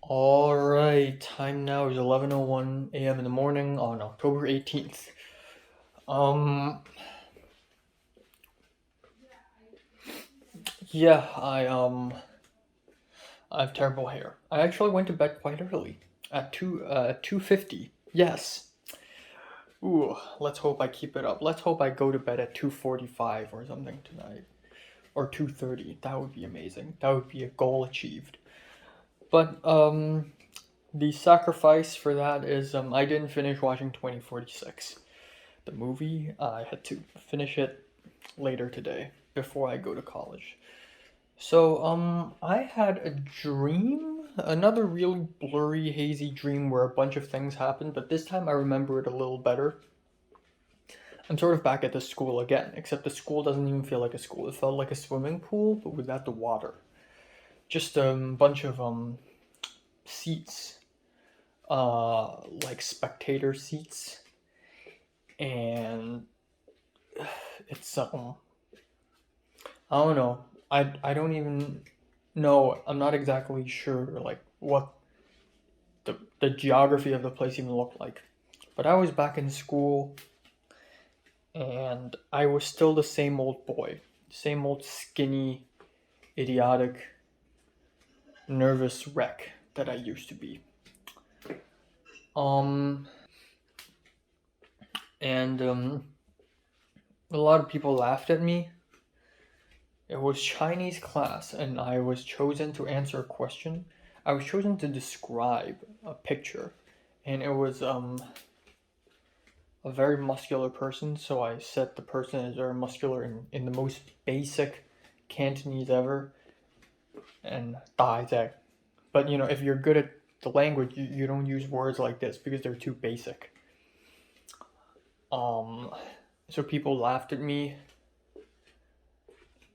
Alright, time now is 11:01 a.m. in the morning on October 18th. Um, yeah, I have terrible hair. I actually went to bed quite early at 2:50. Yes. Ooh, let's hope I keep it up. Let's hope I go to bed at 2:45 or something tonight. Or 2:30. That would be amazing. That would be a goal achieved. But the sacrifice for that is I didn't finish watching 2046. The movie. I had to finish it later today before I go to college. So, I had a dream, another really blurry, hazy dream where a bunch of things happened, but this time I remember it a little better. I'm sort of back at the school again, except the school doesn't even feel like a school. It felt like a swimming pool, but without the water. Just a bunch of seats, like spectator seats, and it's I don't know. I don't even know. I'm not exactly sure like what the geography of the place even looked like. But I was back in school and I was still the same old boy. Same old skinny, idiotic, nervous wreck that I used to be. Um and a lot of people laughed at me. It was Chinese class and I was chosen to answer a question. I was chosen to describe a picture and it was a very muscular person, so I said the person is very muscular in the most basic Cantonese ever, and 大隻. But if you're good at the language, you don't use words like this because they're too basic. Um, so people laughed at me,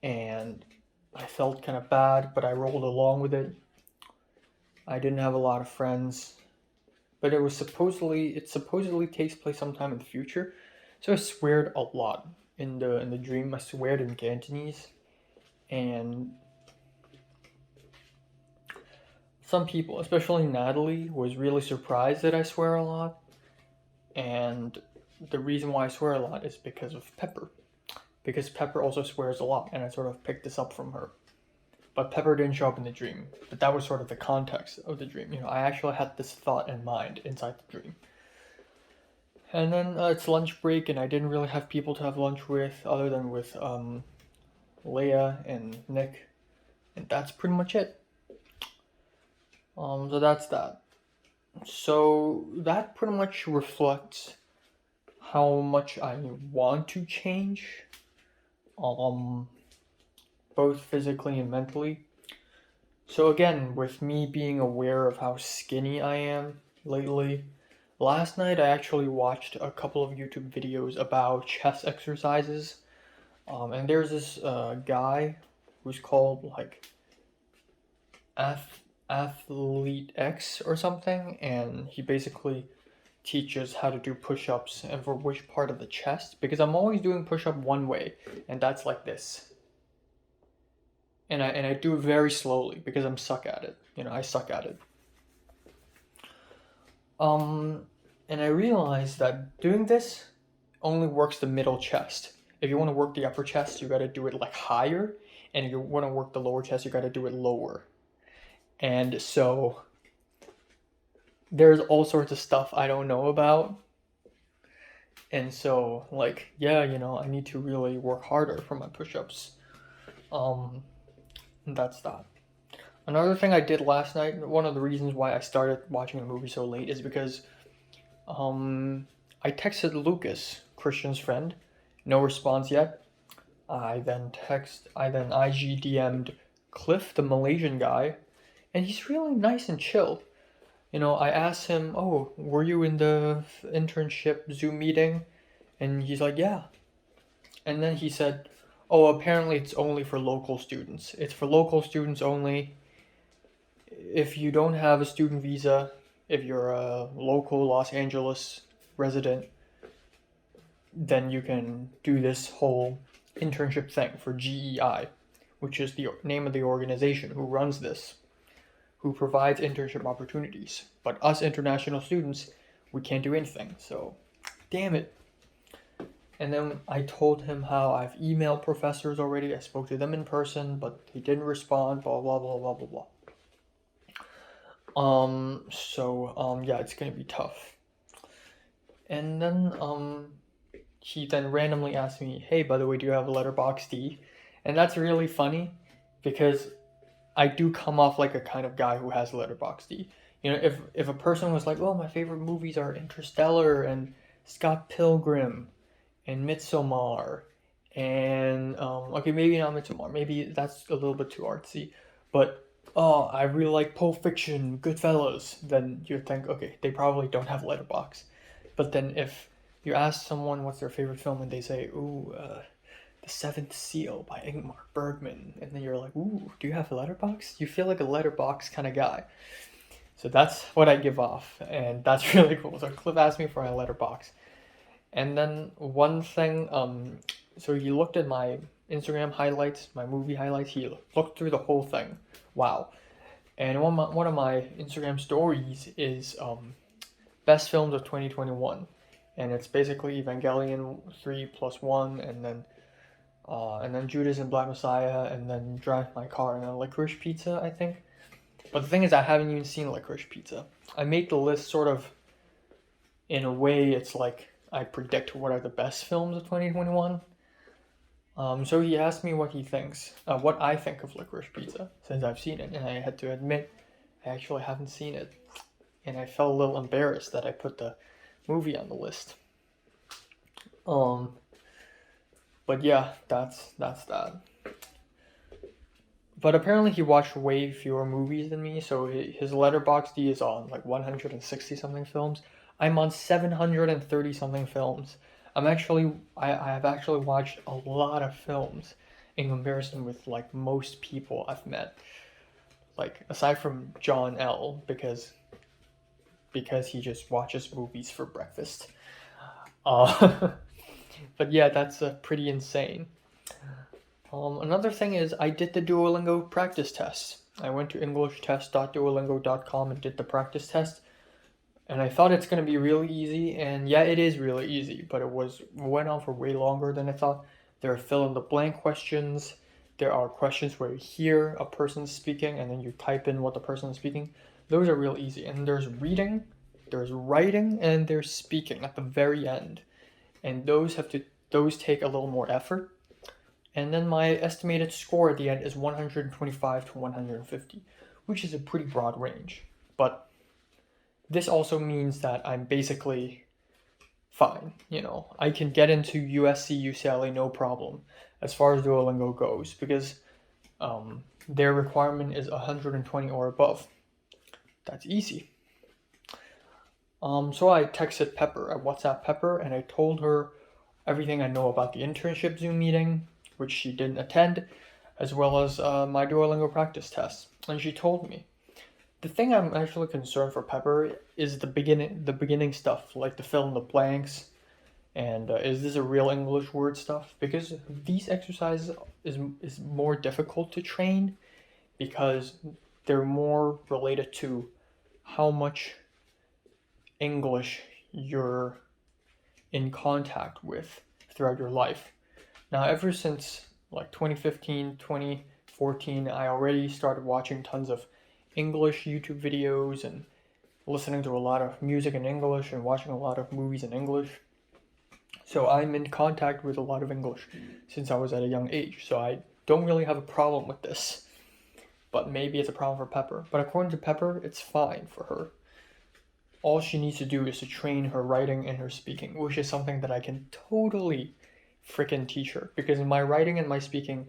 and I felt kind of bad, but I rolled along with it. I didn't have a lot of friends, but it supposedly takes place sometime in the future. So I sweared a lot in the dream. I sweared in Cantonese, and some people, especially Natalie, was really surprised that I swear a lot. And the reason why I swear a lot is because of Pepper, because Pepper also swears a lot, and I sort of picked this up from her. But Pepper didn't show up in the dream. But that was sort of the context of the dream. I actually had this thought in mind inside the dream. And then it's lunch break, and I didn't really have people to have lunch with other than with Leia and Nick, and that's pretty much it. So that's that. So that pretty much reflects how much I want to change, um, both physically and mentally. So again, with me being aware of how skinny I am lately, last night I actually watched a couple of YouTube videos about chest exercises. And there's this guy who's called like Athlete X or something, and he basically teaches how to do push-ups and for which part of the chest, because I'm always doing push-up one way, and that's like this. And I do it very slowly because I'm suck at it. I suck at it. Um and I realized that doing this only works the middle chest. If you want to work the upper chest, you got to do it like higher, and if you want to work the lower chest, you got to do it lower. And so there's all sorts of stuff I don't know about. And so, like, yeah, I need to really work harder for my push-ups. And that's that. Another thing I did last night, one of the reasons why I started watching the movie so late is because I texted Lucas, Christian's friend, no response yet. I then IG DM'd Cliff, the Malaysian guy, and he's really nice and chill. I asked him, "Oh, were you in the internship Zoom meeting?" And he's like, "Yeah." And then he said, "Oh, apparently it's only for local students. It's for local students only. If you don't have a student visa, if you're a local Los Angeles resident, then you can do this whole internship thing for GEI, which is the name of the organization who runs this, who provides internship opportunities. But us international students, we can't do anything. So, damn it. And then I told him how I've emailed professors already. I spoke to them in person, but he didn't respond. Blah blah blah blah blah blah. Yeah, it's gonna be tough. And then he then randomly asked me, "Hey, by the way, do you have a Letterboxd?" And that's really funny because I do come off like a kind of guy who has Letterboxd. You know, if a person was like, "Oh, my favorite movies are Interstellar and Scott Pilgrim and Midsommar," and okay, maybe not Midsommar, maybe that's a little bit too artsy, but oh, I really like Pulp Fiction, Goodfellas, then you'd think, okay, they probably don't have Letterboxd. But then if you ask someone what's their favorite film and they say, ooh, The Seventh Seal by Ingmar Bergman, and then you're like, ooh, do you have a Letterboxd? You feel like a Letterboxd kind of guy. So that's what I give off, and that's really cool. So Cliff asked me for my Letterboxd. And then one thing, so he looked at my Instagram highlights, my movie highlights. He looked through the whole thing. Wow. And one of my Instagram stories is best films of 2021, and it's basically Evangelion 3+1, and then Judas and Black Messiah, and then Drive My Car, and then Licorice Pizza, I think. But the thing is, I haven't even seen Licorice Pizza. I made the list sort of in a way. It's like I predict what are the best films of 2021. So he asked me what he thinks, what I think of Licorice Pizza, since I've seen it, and I had to admit, I actually haven't seen it, and I felt a little embarrassed that I put the movie on the list. But yeah, that's that. But apparently he watched way fewer movies than me, so his Letterboxd is on like 160 something films. I'm on 730 something films. I have actually watched a lot of films in comparison with like most people I've met. Like aside from John L, because he just watches movies for breakfast. But yeah, that's pretty insane. Another thing is I did the Duolingo practice test. I went to englishtest.duolingo.com and did the practice test. And I thought it's going to be really easy, and yeah, it is really easy, but it went on for way longer than I thought. There are fill-in-the-blank questions. There are questions where you hear a person speaking, and then you type in what the person is speaking. Those are real easy. And there's reading, there's writing, and there's speaking at the very end. And those take a little more effort. And then my estimated score at the end is 125 to 150, which is a pretty broad range. But this also means that I'm basically fine. You know, I can get into USC, UCLA no problem as far as Duolingo goes, because their requirement is 120 or above. That's easy. So I texted Pepper, I WhatsApp Pepper, and I told her everything I know about the internship Zoom meeting, which she didn't attend, as well as my Duolingo practice test. And she told me. The thing I'm actually concerned for Pepper is the beginning stuff, like the fill in the blanks, and is this a real English word stuff? Because these exercises is more difficult to train because they're more related to how much English you're in contact with throughout your life. Now, ever since like 2015, 2014, I already started watching tons of English YouTube videos and listening to a lot of music in English and watching a lot of movies in English. So I'm in contact with a lot of English since I was at a young age. So I don't really have a problem with this. But maybe it's a problem for Pepper. But according to Pepper, it's fine for her. All she needs to do is to train her writing and her speaking, which is something that I can totally freaking teach her. Because my writing and my speaking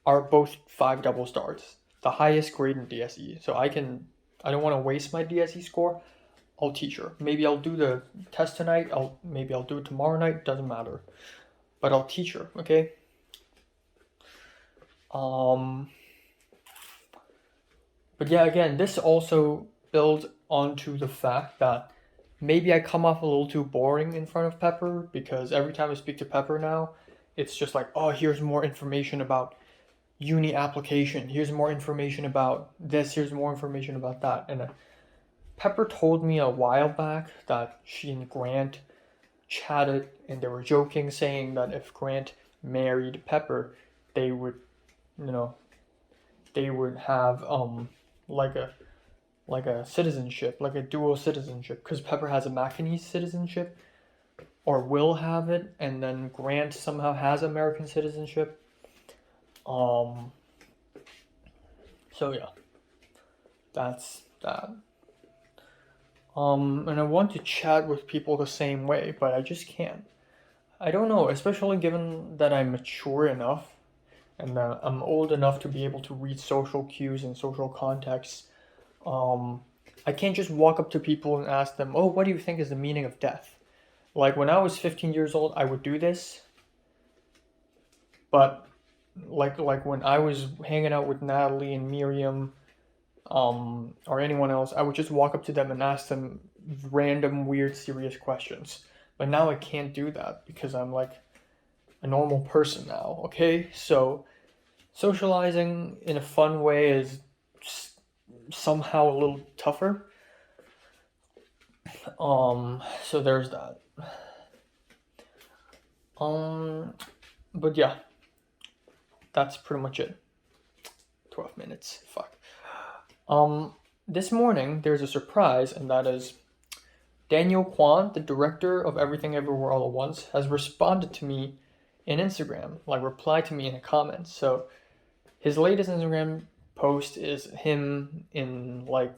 are both 5 double stars. The highest grade in DSE. So I don't want to waste my DSE score. I'll teach her. Maybe I'll do the test tonight. Maybe I'll do it tomorrow night. Doesn't matter. But I'll teach her, okay? But yeah, again, this also builds onto the fact that maybe I come off a little too boring in front of Pepper, because every time I speak to Pepper now, it's just like, oh, here's more information about uni application. Here's more information about this. Here's more information about that. And Pepper told me a while back that she and Grant chatted and they were joking, saying that if Grant married Pepper, they would, you know, they would have like a citizenship, like a dual citizenship, because Pepper has a Macanese citizenship or will have it, and then Grant somehow has American citizenship. Um, so yeah, that's that. And I want to chat with people the same way, but I just can't. I don't know, especially given that I'm mature enough and that I'm old enough to be able to read social cues and social contexts. Um, I can't just walk up to people and ask them, "Oh, what do you think is the meaning of death?" Like when I was 15 years old, I would do this, but like when I was hanging out with Natalie and Miriam, or anyone else, I would just walk up to them and ask them random, weird, serious questions. But now I can't do that because I'm like a normal person now, okay? So socializing in a fun way is somehow a little tougher. So there's that. But yeah, that's pretty much it. 12 minutes. Fuck. This morning there's a surprise, and that is Daniel Kwan, the director of Everything Everywhere All at Once, has responded to me in Instagram, like replied to me in a comment. So his latest Instagram post is him in like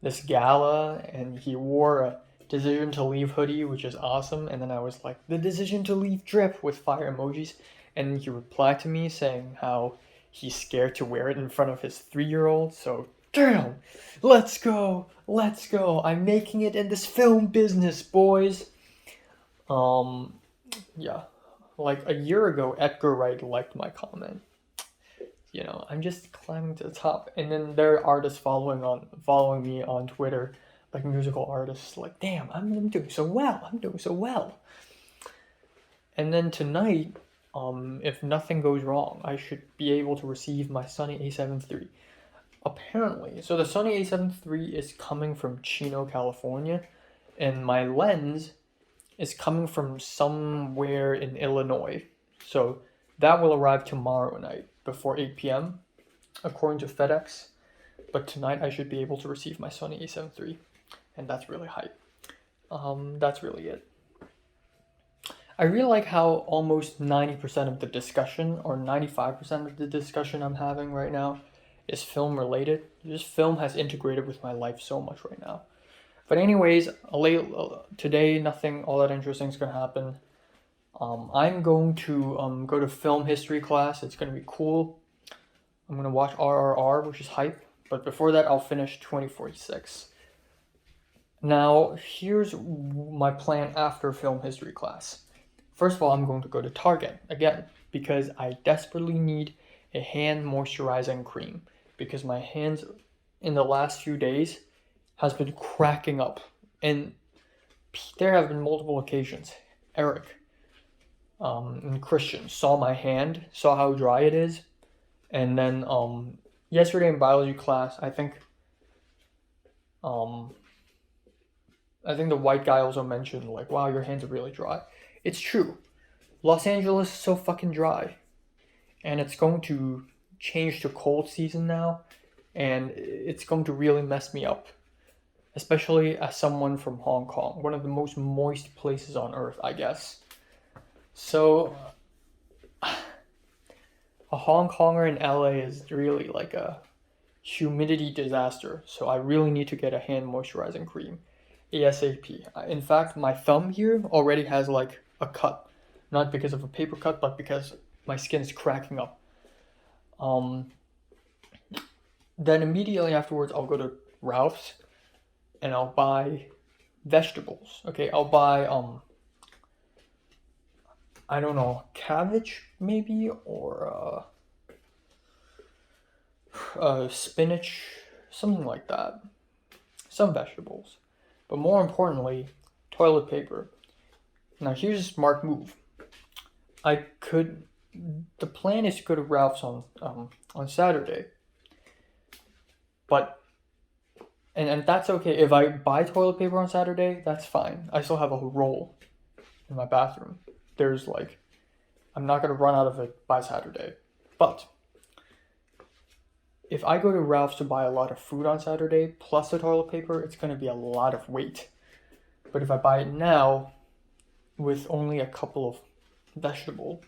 this gala, and he wore a Decision to Leave hoodie, which is awesome. And then I was like, the Decision to Leave drip with fire emojis. And he replied to me saying how he's scared to wear it in front of his 3-year-old. So, damn, let's go. I'm making it in this film business, boys. Yeah, like a year ago, Edgar Wright liked my comment. You know, I'm just climbing to the top. And then there are artists following me on Twitter, like musical artists, like, damn, I'm doing so well. And then tonight, if nothing goes wrong, I should be able to receive my Sony A7 III. Apparently, so the Sony A7 III is coming from Chino, California, and my lens is coming from somewhere in Illinois. So that will arrive tomorrow night before 8 p.m. according to FedEx. But tonight I should be able to receive my Sony A7 III, and that's really hype. That's really it. I really like how almost 90% of the discussion, or 95% of the discussion I'm having right now, is film related. This film has integrated with my life so much right now. But anyways, today nothing all that interesting is going to happen. I'm going to go to film history class. It's going to be cool. I'm going to watch RRR, which is hype. But before that, I'll finish 2046. Now, here's my plan after film history class. First of all, I'm going to go to Target again because I desperately need a hand moisturizing cream because my hands in the last few days has been cracking up, and there have been multiple occasions. Eric and Christian saw my hand, saw how dry it is, and then yesterday in biology class, I think the white guy also mentioned like, wow, your hands are really dry. It's true. Los Angeles is so fucking dry. And it's going to change to cold season now. And it's going to really mess me up. Especially as someone from Hong Kong. One of the most moist places on earth, I guess. So, a Hong Konger in LA is really like a humidity disaster. So I really need to get a hand moisturizing cream. ASAP. In fact, my thumb here already has like a cut. Not because of a paper cut, but because my skin is cracking up. Then immediately afterwards, I'll go to Ralph's and I'll buy vegetables. Okay, I'll buy, I don't know, cabbage maybe, or spinach, something like that. Some vegetables. But more importantly, toilet paper. Now here's a smart move. I could the plan is to go to Ralph's on Saturday. But and that's okay. If I buy toilet paper on Saturday, that's fine. I still have a roll in my bathroom. There's like, I'm not gonna run out of it by Saturday. But if I go to Ralph's to buy a lot of food on Saturday plus the toilet paper, it's gonna be a lot of weight. But if I buy it now with only a couple of vegetables,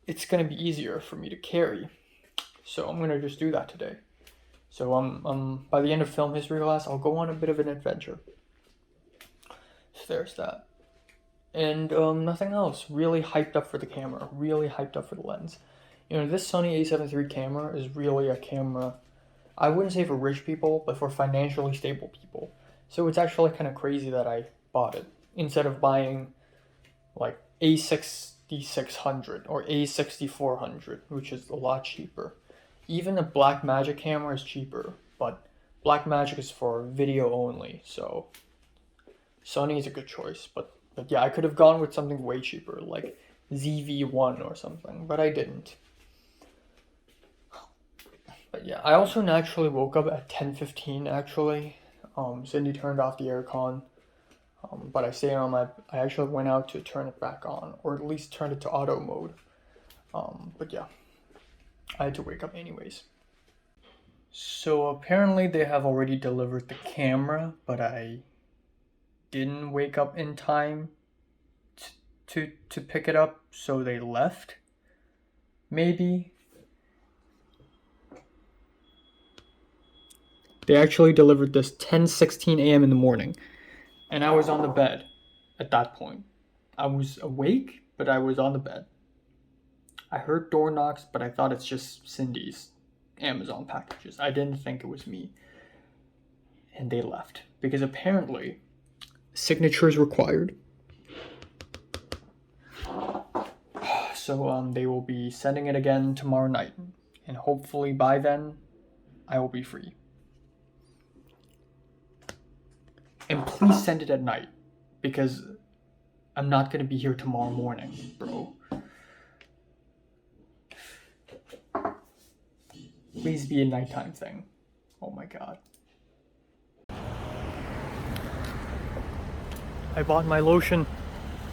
it's gonna be easier for me to carry. So I'm gonna just do that today. So by the end of film history class, I'll go on a bit of an adventure. So there's that. And nothing else. Really hyped up for the camera. Really hyped up for the lens. You know, this Sony a7 III camera is really a camera, I wouldn't say for rich people, but for financially stable people. So it's actually kind of crazy that I bought it instead of buying like A6600 or A6400, which is a lot cheaper. Even the Blackmagic camera is cheaper, but Blackmagic is for video only, so Sony is a good choice. But yeah, I could have gone with something way cheaper, like ZV-1 or something, but I didn't. But yeah, I also naturally woke up at 10:15 actually. Cindy turned off the aircon, but I actually went out to turn it back on, or at least turn it to auto mode. But yeah, I had to wake up anyways. So apparently they have already delivered the camera, but I didn't wake up in time to pick it up, so they left. Maybe. They actually delivered this 10:16 a.m. in the morning, and I was on the bed at that point. I was awake, but I was on the bed. I heard door knocks, but I thought it's just Cindy's Amazon packages. I didn't think it was me. And they left, because apparently signature is required. So they will be sending it again tomorrow night, and hopefully by then I will be free. And please send it at night, because I'm not gonna be here tomorrow morning, bro. Please be a nighttime thing. Oh my god. I bought my lotion.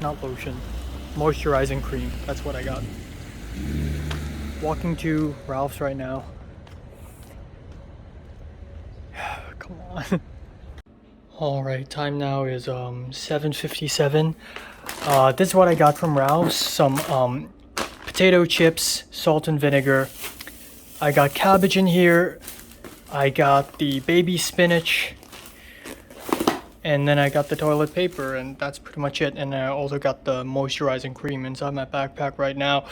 Not lotion. Moisturizing cream. That's what I got. Walking to Ralph's right now. Come on. Alright, time now is 7:57. This is what I got from Ralph's. Some potato chips, salt and vinegar. I got cabbage in here. I got the baby spinach. And then I got the toilet paper, and that's pretty much it. And I also got the moisturizing cream inside my backpack right now.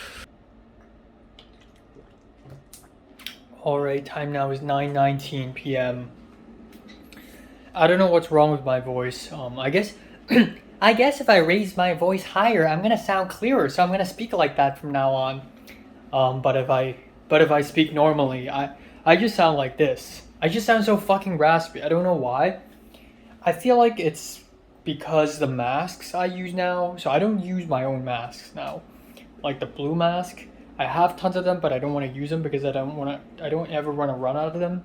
Alright, time now is 9:19 p.m. I don't know what's wrong with my voice. I guess if I raise my voice higher, I'm gonna sound clearer. So I'm gonna speak like that from now on. But if I speak normally, I just sound like this. I just sound so fucking raspy. I don't know why. I feel like it's because the masks I use now. So I don't use my own masks now. Like the blue mask, I have tons of them, but I don't want to use them because I don't ever want to run out of them.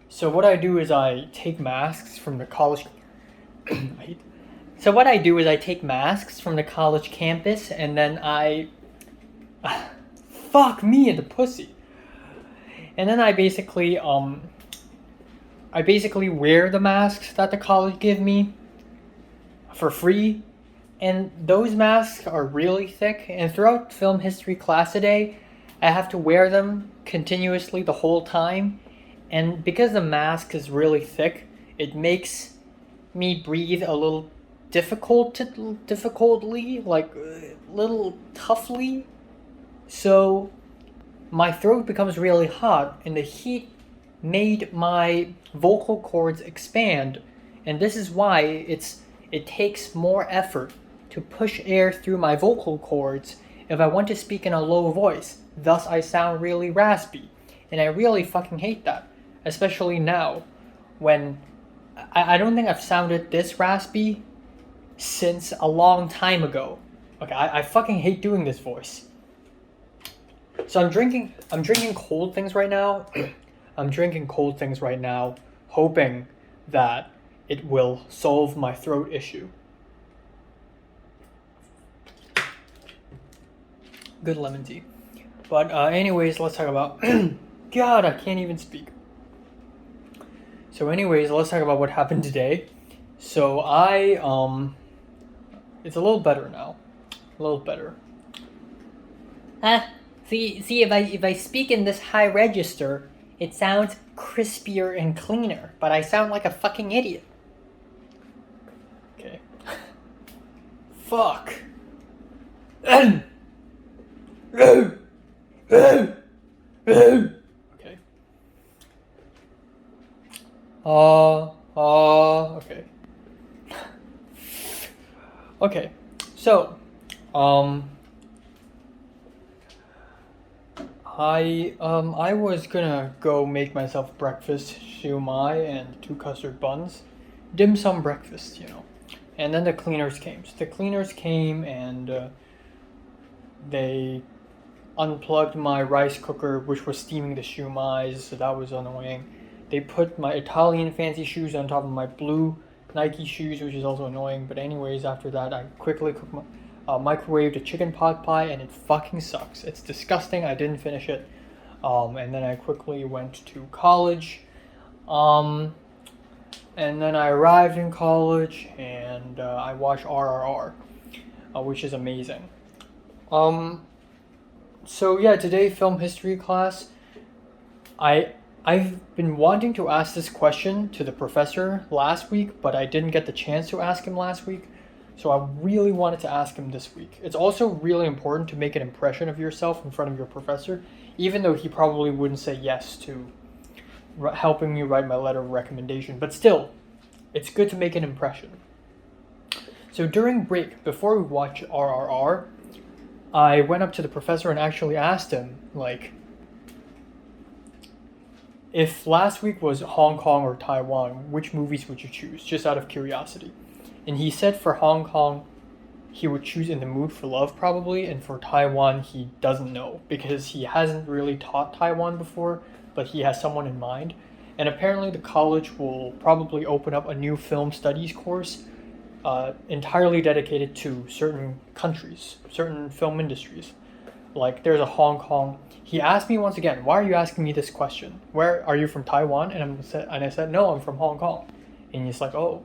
So what I do is I take masks from the college. So what I do is I take masks from the college campus, and then fuck me in the pussy. And then I basically wear the masks that the college give me for free. And those masks are really thick, and throughout film history class today, I have to wear them continuously the whole time. And because the mask is really thick, it makes me breathe a little difficultly, like a little toughly. So my throat becomes really hot, and the heat made my vocal cords expand. And this is why it takes more effort to push air through my vocal cords if I want to speak in a low voice. Thus I sound really raspy. And I really fucking hate that. Especially now, when I don't think I've sounded this raspy since a long time ago. Okay, I fucking hate doing this voice. So I'm drinking cold things right now. I'm drinking cold things right now, hoping that it will solve my throat issue. Good lemon tea. But anyways, let's talk about God, I can't even speak. So anyways, let's talk about what happened today. So it's a little better now. A little better. See if I speak in this high register, it sounds crispier and cleaner, but I sound like a fucking idiot. Okay. Fuck. Okay. Okay. Okay. So, I was gonna go make myself breakfast, shumai and 2 custard buns, dim sum breakfast, And then the cleaners came. So the cleaners came and they unplugged my rice cooker, which was steaming the shumais, so that was annoying. They put my Italian fancy shoes on top of my blue Nike shoes, which is also annoying. But anyways, after that, I quickly microwaved a chicken pot pie, and it fucking sucks. It's disgusting. I didn't finish it. And then I quickly went to college. And then I arrived in college, and I watched RRR, which is amazing. So yeah, today film history class. I've been wanting to ask this question to the professor last week, but I didn't get the chance to ask him last week. So I really wanted to ask him this week. It's also really important to make an impression of yourself in front of your professor, even though he probably wouldn't say yes to helping me write my letter of recommendation. But still, it's good to make an impression. So during break, before we watched RRR, I went up to the professor and actually asked him, like, if last week was Hong Kong or Taiwan, which movies would you choose, just out of curiosity? And he said for Hong Kong, he would choose In the Mood for Love probably, and for Taiwan, he doesn't know, because he hasn't really taught Taiwan before, but he has someone in mind. And apparently the college will probably open up a new film studies course entirely dedicated to certain countries, certain film industries. Like there's a Hong Kong. He asked me once again, why are you asking me this question? Where are you from, Taiwan? And I said, no, I'm from Hong Kong. And he's like, oh.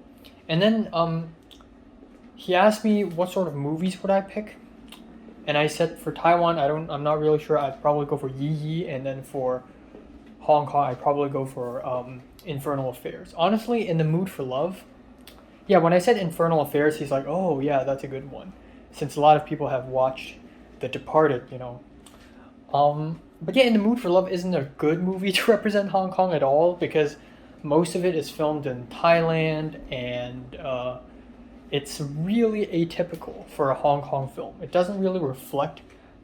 And then he asked me what sort of movies would I pick. And I said for Taiwan, I'm not really sure. I'd probably go for Yi Yi, and then for Hong Kong, I'd probably go for Infernal Affairs. Honestly, In the Mood for Love. Yeah, when I said Infernal Affairs, he's like, oh yeah, that's a good one. Since a lot of people have watched The Departed, But yeah, In the Mood for Love isn't a good movie to represent Hong Kong at all, because most of it is filmed in Thailand, and it's really atypical for a Hong Kong film. It doesn't really reflect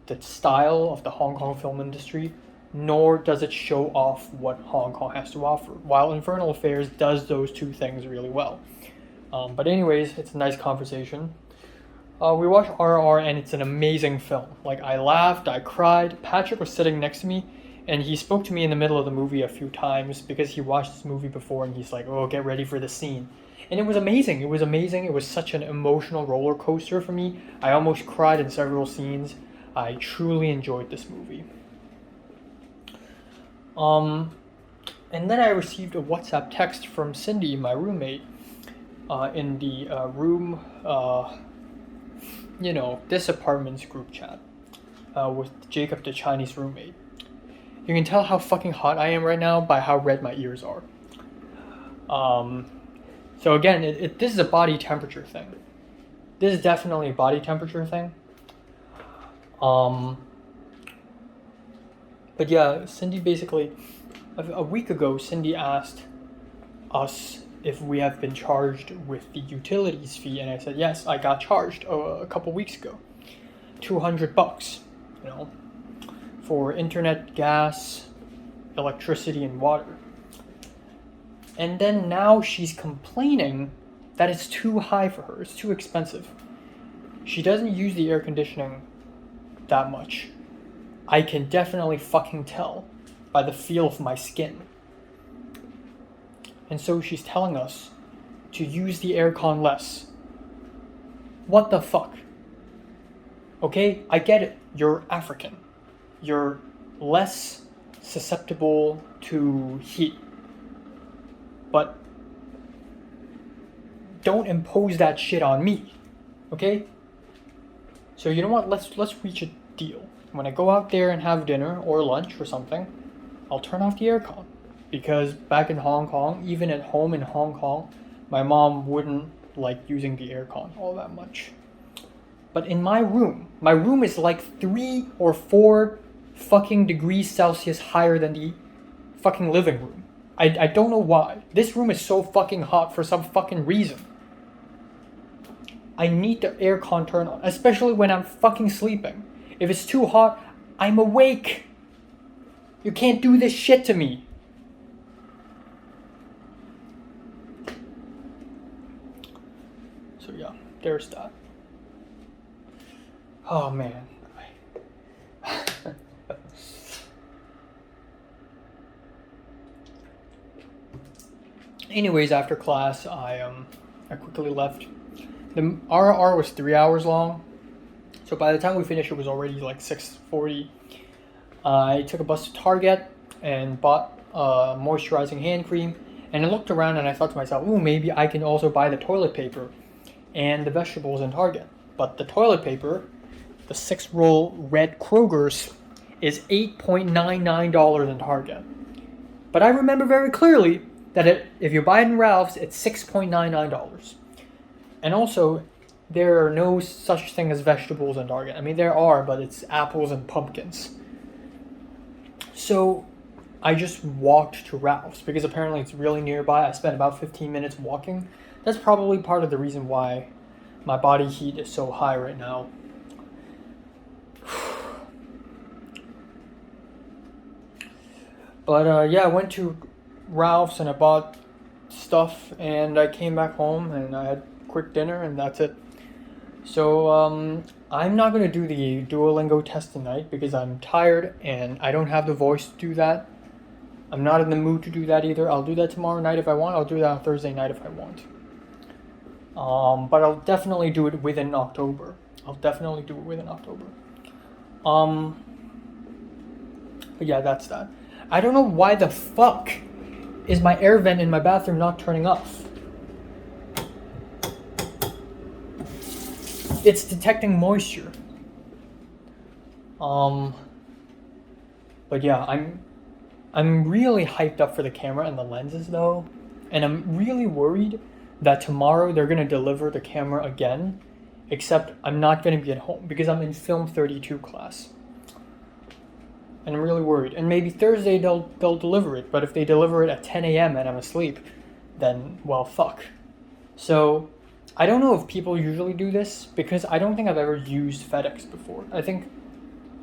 the style of the Hong Kong film industry, nor does it show off what Hong Kong has to offer, while Infernal Affairs does those two things really well. But anyways, it's a nice conversation. We watched RRR, and it's an amazing film. Like, I laughed, I cried. Patrick was sitting next to me, and he spoke to me in the middle of the movie a few times because he watched this movie before, and he's like, oh, get ready for the scene. And it was amazing. It was amazing. It was such an emotional roller coaster for me. I almost cried in several scenes. I truly enjoyed this movie. And then I received a WhatsApp text from Cindy, my roommate, in the room, this apartment's group chat with Jacob, the Chinese roommate. You can tell how fucking hot I am right now by how red my ears are. So again, this is a body temperature thing. This is definitely a body temperature thing. But yeah, Cindy basically, a week ago, Cindy asked us if we have been charged with the utilities fee, and I said, yes, I got charged a couple weeks ago. $200, for internet, gas, electricity, and water. And then now she's complaining that it's too high for her, it's too expensive. she doesn't use the air conditioning that much. I can definitely fucking tell by the feel of my skin. And so she's telling us to use the aircon less. What the fuck? Okay, I get it. You're African. You're less susceptible to heat. But don't impose that shit on me. Okay? So you know what? Let's reach a deal. When I go out there and have dinner or lunch or something, I'll turn off the aircon. Because back in Hong Kong, even at home in Hong Kong, my mom wouldn't like using the aircon all that much. But in my room is like 3 or 4 fucking degrees Celsius higher than the fucking living room. I don't know why. This room is so fucking hot for some fucking reason. I need the aircon turned on, especially when I'm fucking sleeping. If it's too hot, I'm awake. You can't do this shit to me. So yeah, there's that. Oh man. Anyways, after class, I quickly left. The RR was 3 hours long, so by the time we finished, it was already like 6:40. I took a bus to Target and bought moisturizing hand cream, and I looked around and I thought to myself, ooh, maybe I can also buy the toilet paper and the vegetables in Target. But the toilet paper, the 6-roll red Kroger's, is $8.99 in Target. But I remember very clearly that if you buy it in Ralph's, it's $6.99. And also, there are no such thing as vegetables in Target. I mean, there are, but it's apples and pumpkins. So I just walked to Ralph's because apparently it's really nearby. I spent about 15 minutes walking. That's probably part of the reason why my body heat is so high right now. But yeah, I went to Ralph's and I bought stuff and I came back home and I had quick dinner and that's it. So I'm not going to do the Duolingo test tonight because I'm tired and I don't have the voice to do that. I'm not in the mood to do that either. I'll do that tomorrow night if I want. I'll do that on Thursday night if I want. But I'll definitely do it within October. But yeah, that's that. I don't know why the fuck is my air vent in my bathroom not turning off. It's detecting moisture. But yeah, I'm really hyped up for the camera and the lenses though, and I'm really worried that tomorrow they're gonna deliver the camera again, except I'm not gonna be at home because I'm in Film 32 class. And I'm really worried. And maybe Thursday they'll deliver it, but if they deliver it at 10 a.m. and I'm asleep, then, well, fuck. So, I don't know if people usually do this, because I don't think I've ever used FedEx before.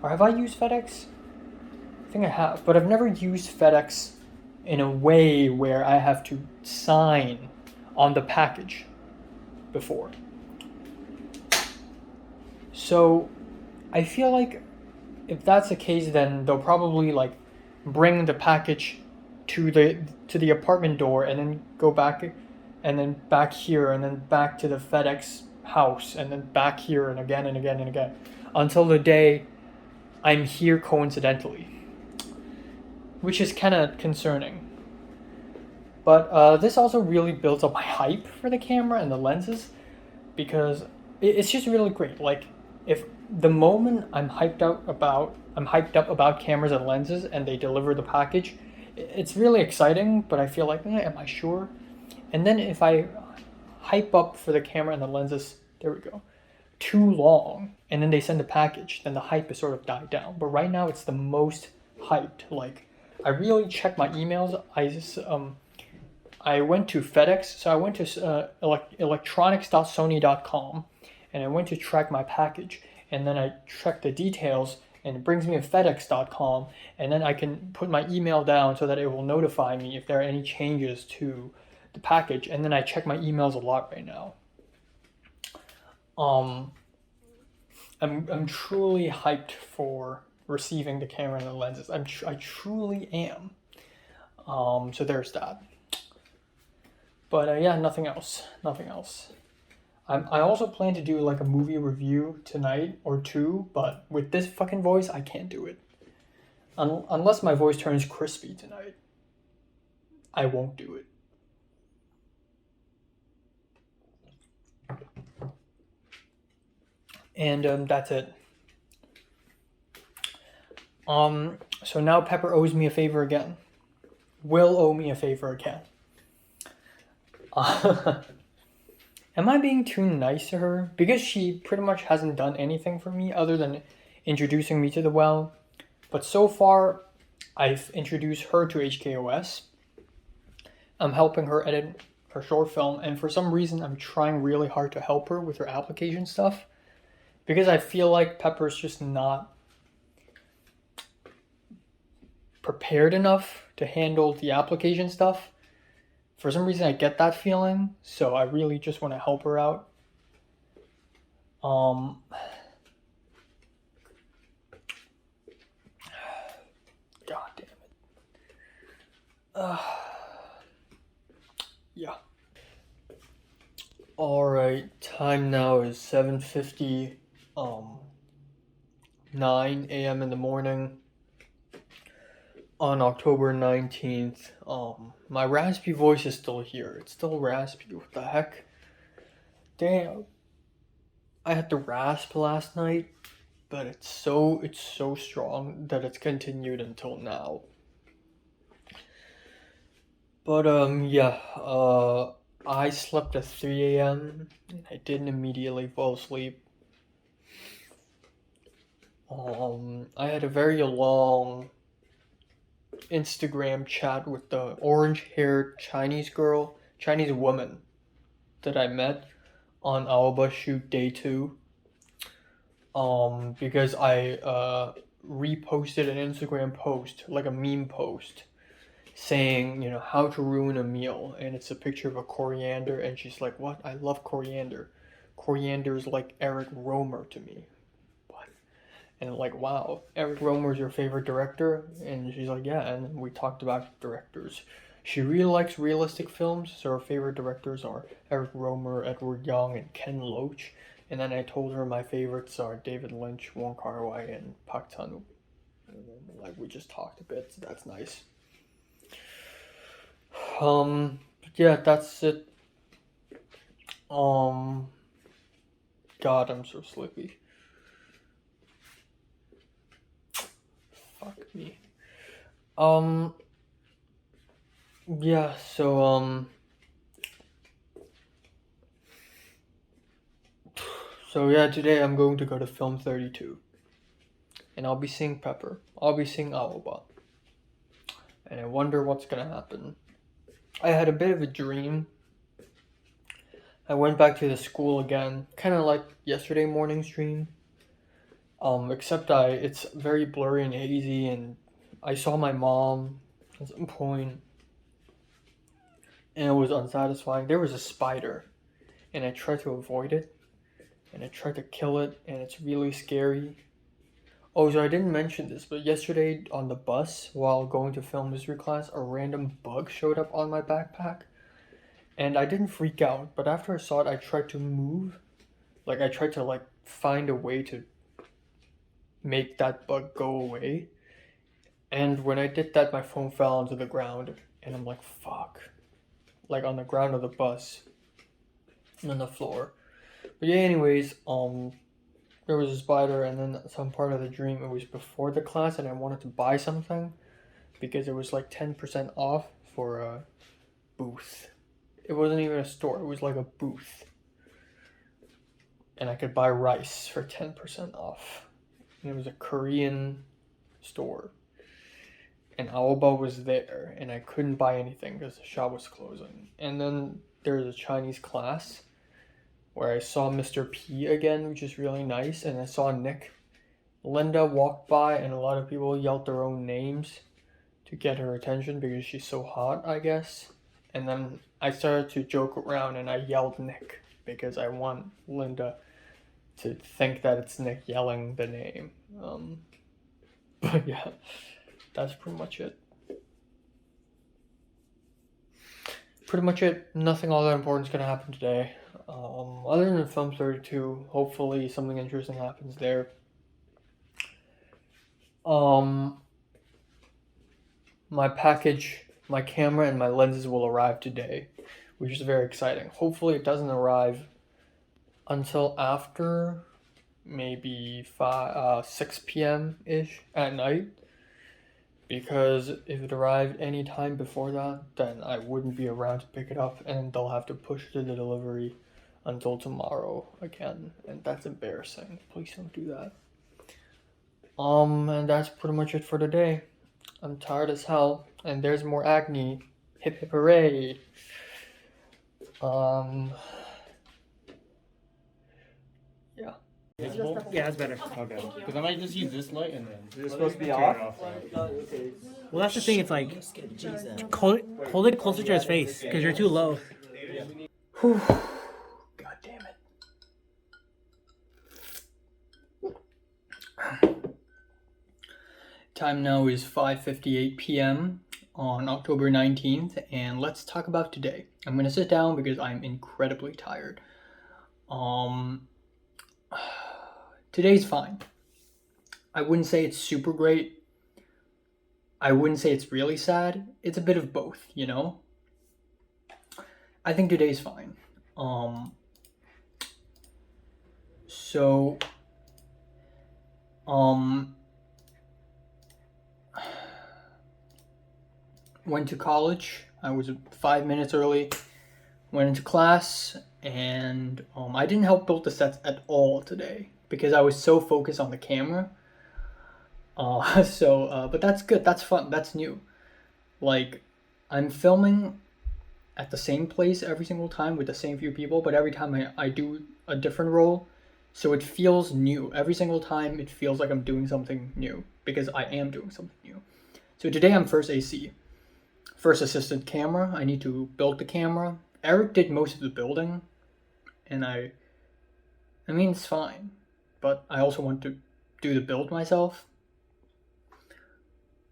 Or have I used FedEx? I think I have, but I've never used FedEx in a way where I have to sign on the package before. So, I feel like if that's the case, then they'll probably like bring the package to the apartment door and then go back and then back here and then back to the FedEx house and then back here and again and again and again until the day I'm here coincidentally, which is kind of concerning. But this also really builds up my hype for the camera and the lenses because it's just really great. Like if the moment I'm hyped up about cameras and lenses and they deliver the package, it's really exciting, but I feel like, am I sure? And then if I hype up for the camera and the lenses, there we go, too long, and then they send the package, then the hype is sort of died down. But right now it's the most hyped. Like I really check my emails. I went to FedEx, so I went to electronics.sony.com and I went to track my package. And then I check the details and it brings me to FedEx.com, and then I can put my email down so that it will notify me if there are any changes to the package. And then I check my emails a lot right now. I'm truly hyped for receiving the camera and the lenses. I truly am. So there's that. But yeah, nothing else. Nothing else. I also plan to do like a movie review tonight or two, but with this fucking voice, I can't do it. Unless my voice turns crispy tonight, I won't do it. And that's it. So now Pepper owes me a favor again. Will owe me a favor again. Am I being too nice to her? Because she pretty much hasn't done anything for me other than introducing me to the well. But so far, I've introduced her to HKOS. I'm helping her edit her short film, and for some reason, I'm trying really hard to help her with her application stuff. Because I feel like Pepper's just not prepared enough to handle the application stuff. For some reason, I get that feeling, so I really just want to help her out. God damn it. Yeah. Alright, time now is 7:50, 9 a.m. in the morning on October 19th. My raspy voice is still here. It's still raspy. What the heck? Damn. I had the rasp last night, but it's so strong that it's continued until now. But yeah, I slept at 3 a.m. and I didn't immediately fall asleep. I had a very long Instagram chat with the orange-haired Chinese woman that I met on Alba shoot day 2. Because I reposted an Instagram post, like a meme post, saying, how to ruin a meal, and it's a picture of a coriander, and she's like, what? I love coriander. Coriander is like Eric Romer to me. What? And I'm like, wow, Eric Romer is your favorite director? And she's like, yeah, and we talked about directors. She really likes realistic films, so her favorite directors are Eric Romer, Edward Young, and Ken Loach. And then I told her my favorites are David Lynch, Wong Kar-wai, and Park Chan-wook. Like, we just talked a bit, so that's nice. Yeah, that's it. God, I'm so sleepy. Fuck me. Yeah, so yeah, today I'm going to go to Film 32. And I'll be seeing Pepper. I'll be seeing Aoba. And I wonder what's gonna happen. I had a bit of a dream. I went back to the school again, kind of like yesterday morning's dream. Except it's very blurry and hazy, and I saw my mom at some point, and it was unsatisfying. There was a spider, and I tried to avoid it, and I tried to kill it, and it's really scary. Oh, so I didn't mention this, but yesterday on the bus, while going to film history class, a random bug showed up on my backpack. And I didn't freak out, but after I saw it, I tried to move. Like, I tried to, find a way to make that bug go away. And when I did that, my phone fell onto the ground. And I'm like, fuck. Like, on the ground of the bus. On the floor. But yeah, anyways, there was a spider, and then some part of the dream, it was before the class, and I wanted to buy something. Because it was, 10% off for a booth. It wasn't even a store, it was like a booth. And I could buy rice for 10% off. And it was a Korean store. And Aoba was there, and I couldn't buy anything because the shop was closing. And then there was a Chinese class where I saw Mr. P again, which is really nice, and I saw Nick. Linda walked by, and a lot of people yelled their own names to get her attention because she's so hot, I guess. And then I started to joke around and I yelled Nick because I want Linda to think that it's Nick yelling the name. But yeah, that's pretty much it. Nothing all that important is gonna happen today. Other than Film 32, hopefully something interesting happens there. My package, my camera, and my lenses will arrive today, which is very exciting. Hopefully, it doesn't arrive until after maybe 6 p.m. ish at night. Because if it arrived any time before that, then I wouldn't be around to pick it up, and they'll have to push the delivery until tomorrow again, and that's embarrassing. Please don't do that. And that's pretty much it for today. I'm tired as hell, and there's more acne. Hip hip hooray! Yeah. Yeah, that's better. Okay. Because I might just use this light and then. Is it supposed to be turn off? it off. Well, that's the thing. It's like hold it closer to his face because you're too low. Whew. God damn it. Time now is 5:58 p.m. on October 19th, and let's talk about today. I'm gonna sit down because I'm incredibly tired. Today's fine. I wouldn't say it's super great. I wouldn't say it's really sad. It's a bit of both, you know? I think today's fine. Went to college. I was 5 minutes early. Went into class, and I didn't help build the sets at all today because I was so focused on the camera. But that's good. That's fun. That's new. Like, I'm filming at the same place every single time with the same few people, but every time I do a different role, so it feels new. Every single time it feels like I'm doing something new because I am doing something new. So today I'm first AC. First assistant camera. I need to build the camera. Eric did most of the building, and I mean, it's fine, but I also want to do the build myself.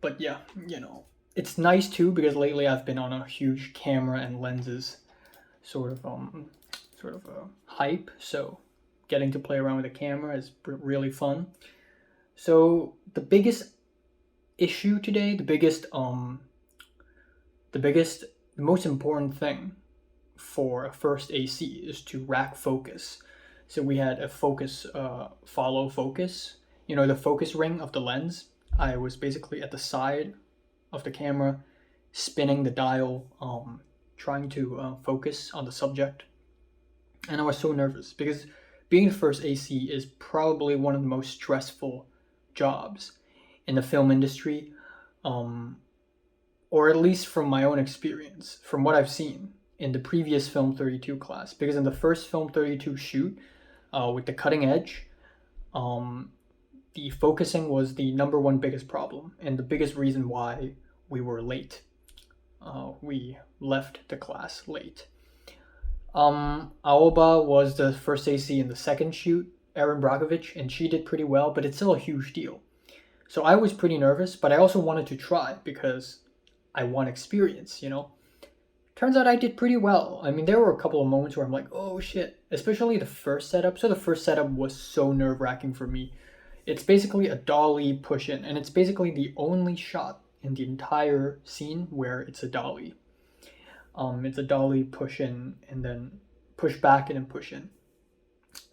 But yeah, you know, it's nice too because lately I've been on a huge camera and lenses sort of hype, so getting to play around with the camera is really fun. So the biggest issue today, the most important thing for a first AC is to rack focus. So we had a focus, follow focus, you know, the focus ring of the lens. I was basically at the side of the camera, spinning the dial, trying to focus on the subject. And I was so nervous because being the first AC is probably one of the most stressful jobs in the film industry, or at least from my own experience, from what I've seen in the previous Film 32 class. Because in the first Film 32 shoot, with the cutting edge, the focusing was the number one biggest problem and the biggest reason why we were late. We left the class late. Aoba was the first AC in the second shoot, Erin Brockovich, and she did pretty well, but it's still a huge deal. So I was pretty nervous, but I also wanted to try because I want experience, you know? Turns out I did pretty well. I mean, there were a couple of moments where I'm like, oh shit, especially the first setup. So the first setup was so nerve-wracking for me. It's basically a dolly push-in, and it's basically the only shot in the entire scene where it's a dolly. It's a dolly push-in, and then push back, and then push-in.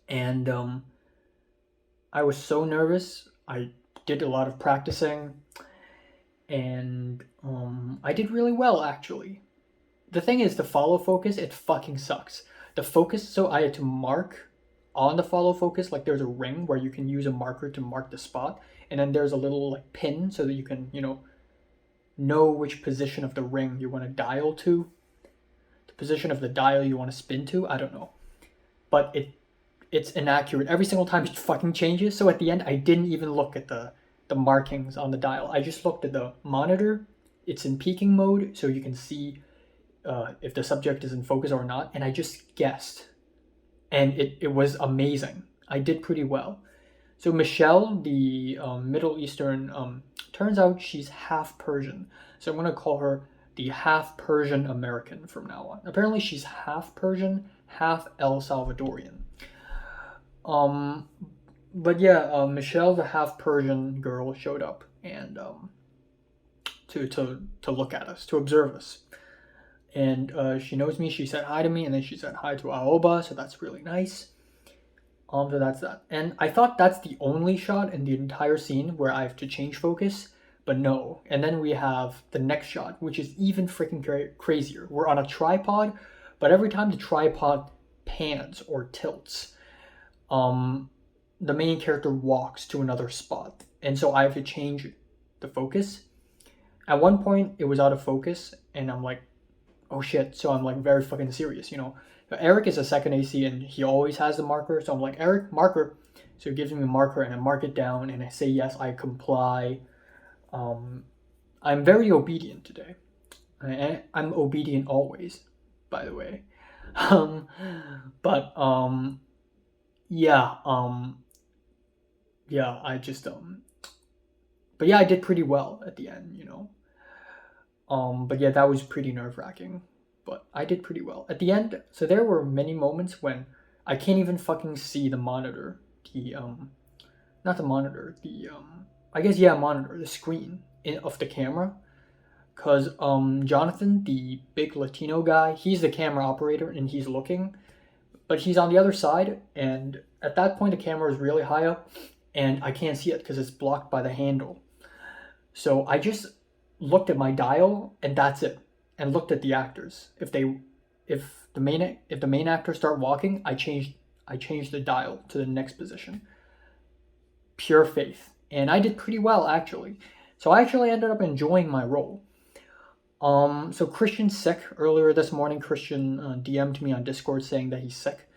And I was so nervous. I did a lot of practicing, and I did really well, actually. The thing is, the follow focus, it fucking sucks. The focus, so I had to mark on the follow focus, like there's a ring where you can use a marker to mark the spot, and then there's a little like pin so that you can, you know which position of the ring you want to dial to, the position of the dial you want to spin to, I don't know. But it's inaccurate. Every single time it fucking changes, so at the end I didn't even look at the markings on the dial. I just looked at the monitor. It's in peaking mode, so you can see if the subject is in focus or not, and I just guessed. And it was amazing. I did pretty well. So Michelle, the Middle Eastern, turns out she's half Persian. So I'm gonna call her the half Persian American from now on. Apparently she's half Persian, half El Salvadorian. Um, but yeah, Michelle, the half Persian girl, showed up and to look at us, to observe us. And she knows me. She said hi to me, and then she said hi to Aoba. So that's really nice. So that's that. And I thought that's the only shot in the entire scene where I have to change focus, but no. And then we have the next shot, which is even freaking crazier. We're on a tripod, but every time the tripod pans or tilts, the main character walks to another spot, and so I have to change the focus. At one point, it was out of focus, and I'm like, oh shit. So I'm like very fucking serious, you know. Eric is a second AC and he always has the marker. So I'm like, Eric, marker. So he gives me a marker and I mark it down and I say, yes, I comply. I'm very obedient today. I'm obedient always, by the way. But yeah, yeah, I just but yeah, I did pretty well at the end, you know. But yeah, that was pretty nerve-wracking. But I did pretty well. At the end, so there were many moments when I can't even fucking see the monitor. The not the monitor, the I guess yeah, monitor, the screen of the camera. Cause Jonathan, the big Latino guy, he's the camera operator and he's looking, but he's on the other side, and at that point the camera is really high up and I can't see it because it's blocked by the handle. So I just looked at my dial and that's it, and looked at the actors. If the main actors start walking, I changed the dial to the next position. Pure faith, and I did pretty well actually. So I actually ended up enjoying my role. So Christian's sick. Earlier this morning, Christian DM'd me on Discord saying that he's sick.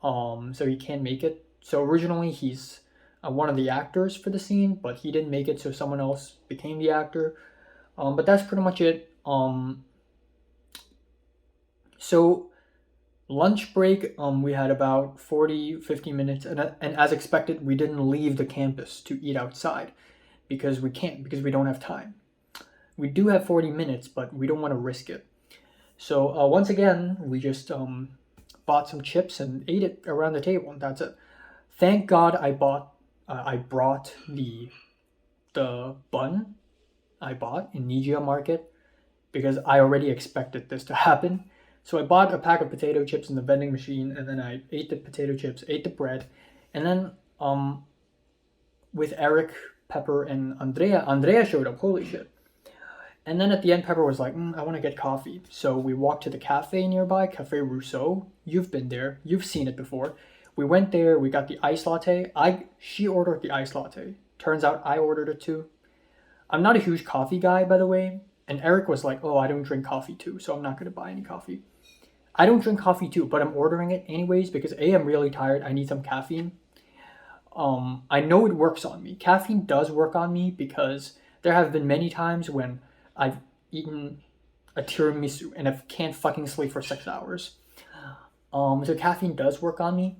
So he can't make it. So originally he's one of the actors for the scene, but he didn't make it, so someone else became the actor. But that's pretty much it. So lunch break, we had about 40-50 minutes, and as expected, we didn't leave the campus to eat outside because we can't, because we don't have time. We do have 40 minutes, but we don't want to risk it. So once again, we just bought some chips and ate it around the table, and that's it. Thank God I brought the bun I bought in Nijia Market because I already expected this to happen. So I bought a pack of potato chips in the vending machine, and then I ate the potato chips, ate the bread, and then with Eric, Pepper, and Andrea showed up. Holy shit! And then at the end, Pepper was like, I want to get coffee. So we walked to the cafe nearby, Cafe Rousseau. You've been there. You've seen it before. We went there. We got the iced latte. She ordered the iced latte. Turns out I ordered it too. I'm not a huge coffee guy, by the way. And Eric was like, oh, I don't drink coffee too, so I'm not going to buy any coffee. I don't drink coffee too, but I'm ordering it anyways because A, I'm really tired. I need some caffeine. I know it works on me. Caffeine does work on me because there have been many times when I've eaten a tiramisu and I can't fucking sleep for 6 hours. So caffeine does work on me.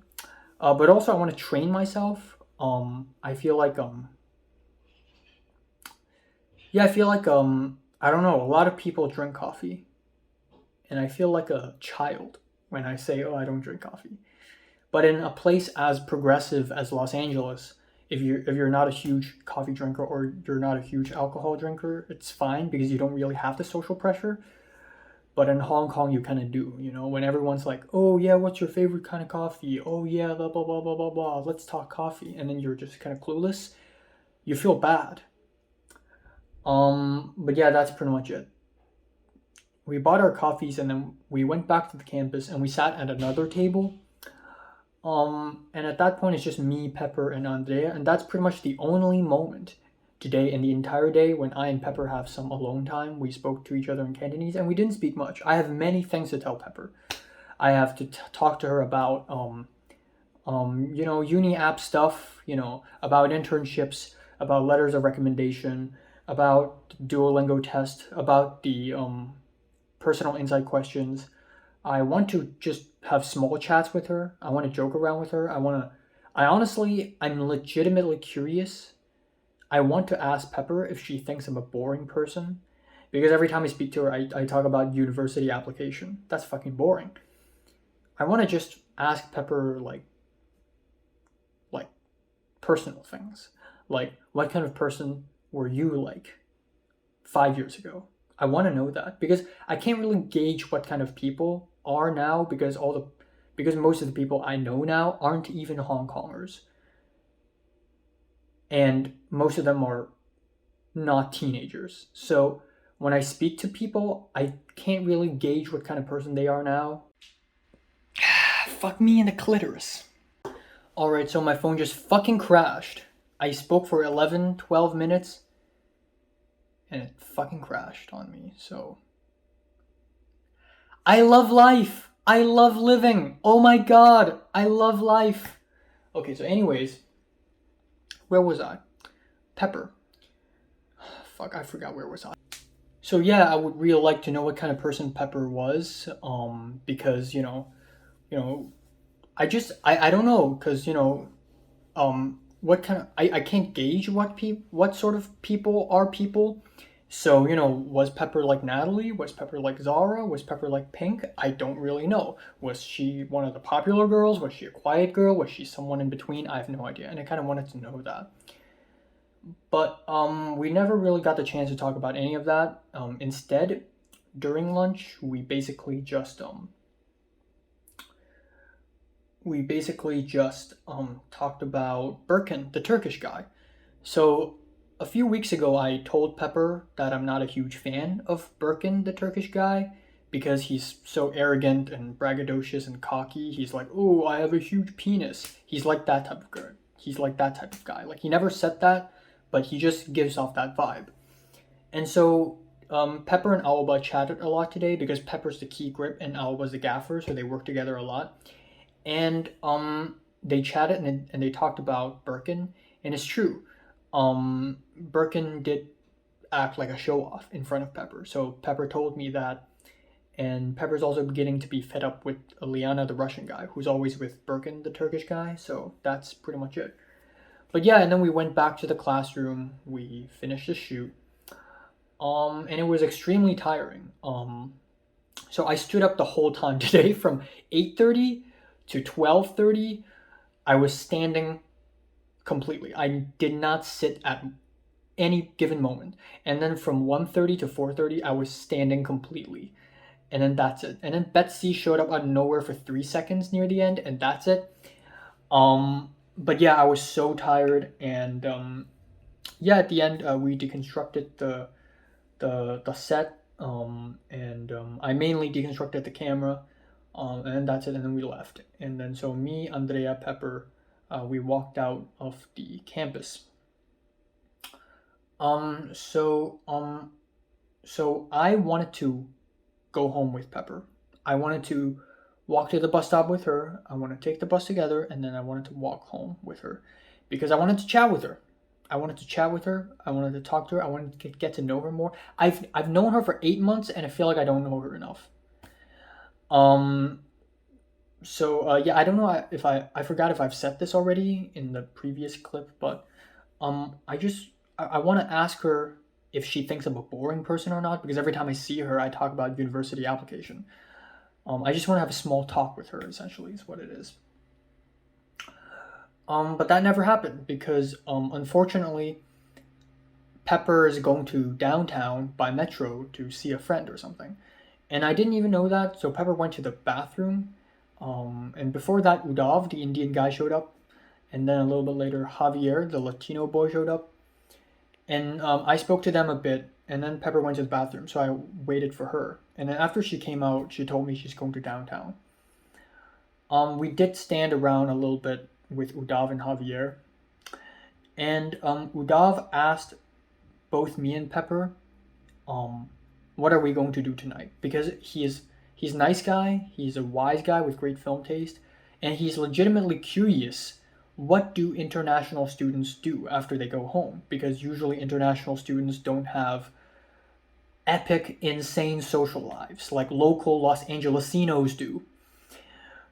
But also I want to train myself. I feel like I don't know, a lot of people drink coffee. And I feel like a child when I say, oh, I don't drink coffee. But in a place as progressive as Los Angeles, if you're not a huge coffee drinker or you're not a huge alcohol drinker, it's fine because you don't really have the social pressure. But in Hong Kong, you kind of do, you know, when everyone's like, oh yeah, what's your favorite kind of coffee? Oh yeah, blah, blah, blah, blah, blah, blah. Let's talk coffee. And then you're just kind of clueless. You feel bad. But yeah, that's pretty much it. We bought our coffees and then we went back to the campus and we sat at another table. And at that point, it's just me, Pepper, and Andrea. And that's pretty much the only moment today and the entire day when I and Pepper have some alone time. We spoke to each other in Cantonese and we didn't speak much. I have many things to tell Pepper. I have to talk to her about, you know, uni app stuff, you know, about internships, about letters of recommendation, about Duolingo test, about the personal insight questions. I want to just have small chats with her. I want to joke around with her. I'm legitimately curious. I want to ask Pepper if she thinks I'm a boring person. Because every time I speak to her, I talk about university application. That's fucking boring. I want to just ask Pepper, like personal things. Like, what kind of person were you like 5 years ago? I want to know that because I can't really gauge what kind of people are now because most of the people I know now aren't even Hong Kongers, and most of them are not teenagers. So when I speak to people, I can't really gauge what kind of person they are now. Fuck me in the clitoris. Alright, so my phone just fucking crashed. I spoke for 11, 12 minutes and it fucking crashed on me, so. I love life! I love living! Oh my god! I love life! Okay, so anyways, where was I? Pepper. Fuck, I forgot where was I. So yeah, I would really like to know what kind of person Pepper was, because, I don't know, because, what kind of, I can't gauge what sort of people are people. So, was Pepper like Natalie? Was Pepper like Zara? Was Pepper like Pink? I don't really know. Was she one of the popular girls? Was she a quiet girl? Was she someone in between? I have no idea. And I kind of wanted to know that. But we never really got the chance to talk about any of that. Instead, during lunch, we basically just talked about Birkin, the Turkish guy. So a few weeks ago, I told Pepper that I'm not a huge fan of Birkin, the Turkish guy, because he's so arrogant and braggadocious and cocky. He's like, "Oh, I have a huge penis." He's like that type of guy. He's like that type of guy. Like, he never said that, but he just gives off that vibe. And so Pepper and Alba chatted a lot today because Pepper's the key grip and Alba's the gaffer, so they work together a lot. And they chatted and they talked about Birkin, and it's true. Birkin did act like a show off in front of Pepper. So Pepper told me that, and Pepper's also beginning to be fed up with Liana, the Russian guy, who's always with Birkin, the Turkish guy. So that's pretty much it. But yeah, and then we went back to the classroom. We finished the shoot, and it was extremely tiring. So I stood up the whole time today from 8:30 to 12:30. I was standing completely. I did not sit at any given moment. And then from 1:30 to 4:30, I was standing completely. And then that's it. And then Betsy showed up out of nowhere for 3 seconds near the end, and that's it. But yeah, I was so tired, and yeah, at the end, we deconstructed the set, and I mainly deconstructed the camera, and that's it. And then we left. And then so me, Andrea, Pepper, we walked out of the campus. So I wanted to go home with Pepper. I wanted to walk to the bus stop with her. I want to take the bus together, and then I wanted to walk home with her because I wanted to chat with her. I wanted to chat with her. I wanted to talk to her. I wanted to get to know her more. I've known her for 8 months, and I feel like I don't know her enough. Yeah, I don't know if I forgot if I've said this already in the previous clip, but I want to ask her if she thinks I'm a boring person or not, because every time I see her, I talk about university application. I just want to have a small talk with her, essentially, is what it is. But that never happened because, unfortunately, Pepper is going to downtown by metro to see a friend or something. And I didn't even know that, so Pepper went to the bathroom. And before that, Udav, the Indian guy, showed up. And then a little bit later, Javier, the Latino boy, showed up. And I spoke to them a bit, and then Pepper went to the bathroom, so I waited for her. And then after she came out, she told me she's going to downtown. We did stand around a little bit with Udav and Javier. And Udav asked both me and Pepper, what are we going to do tonight? Because he's a nice guy, he's a wise guy with great film taste, and he's legitimately curious. What do international students do after they go home? Because usually international students don't have epic, insane social lives like local Los Angelesinos do.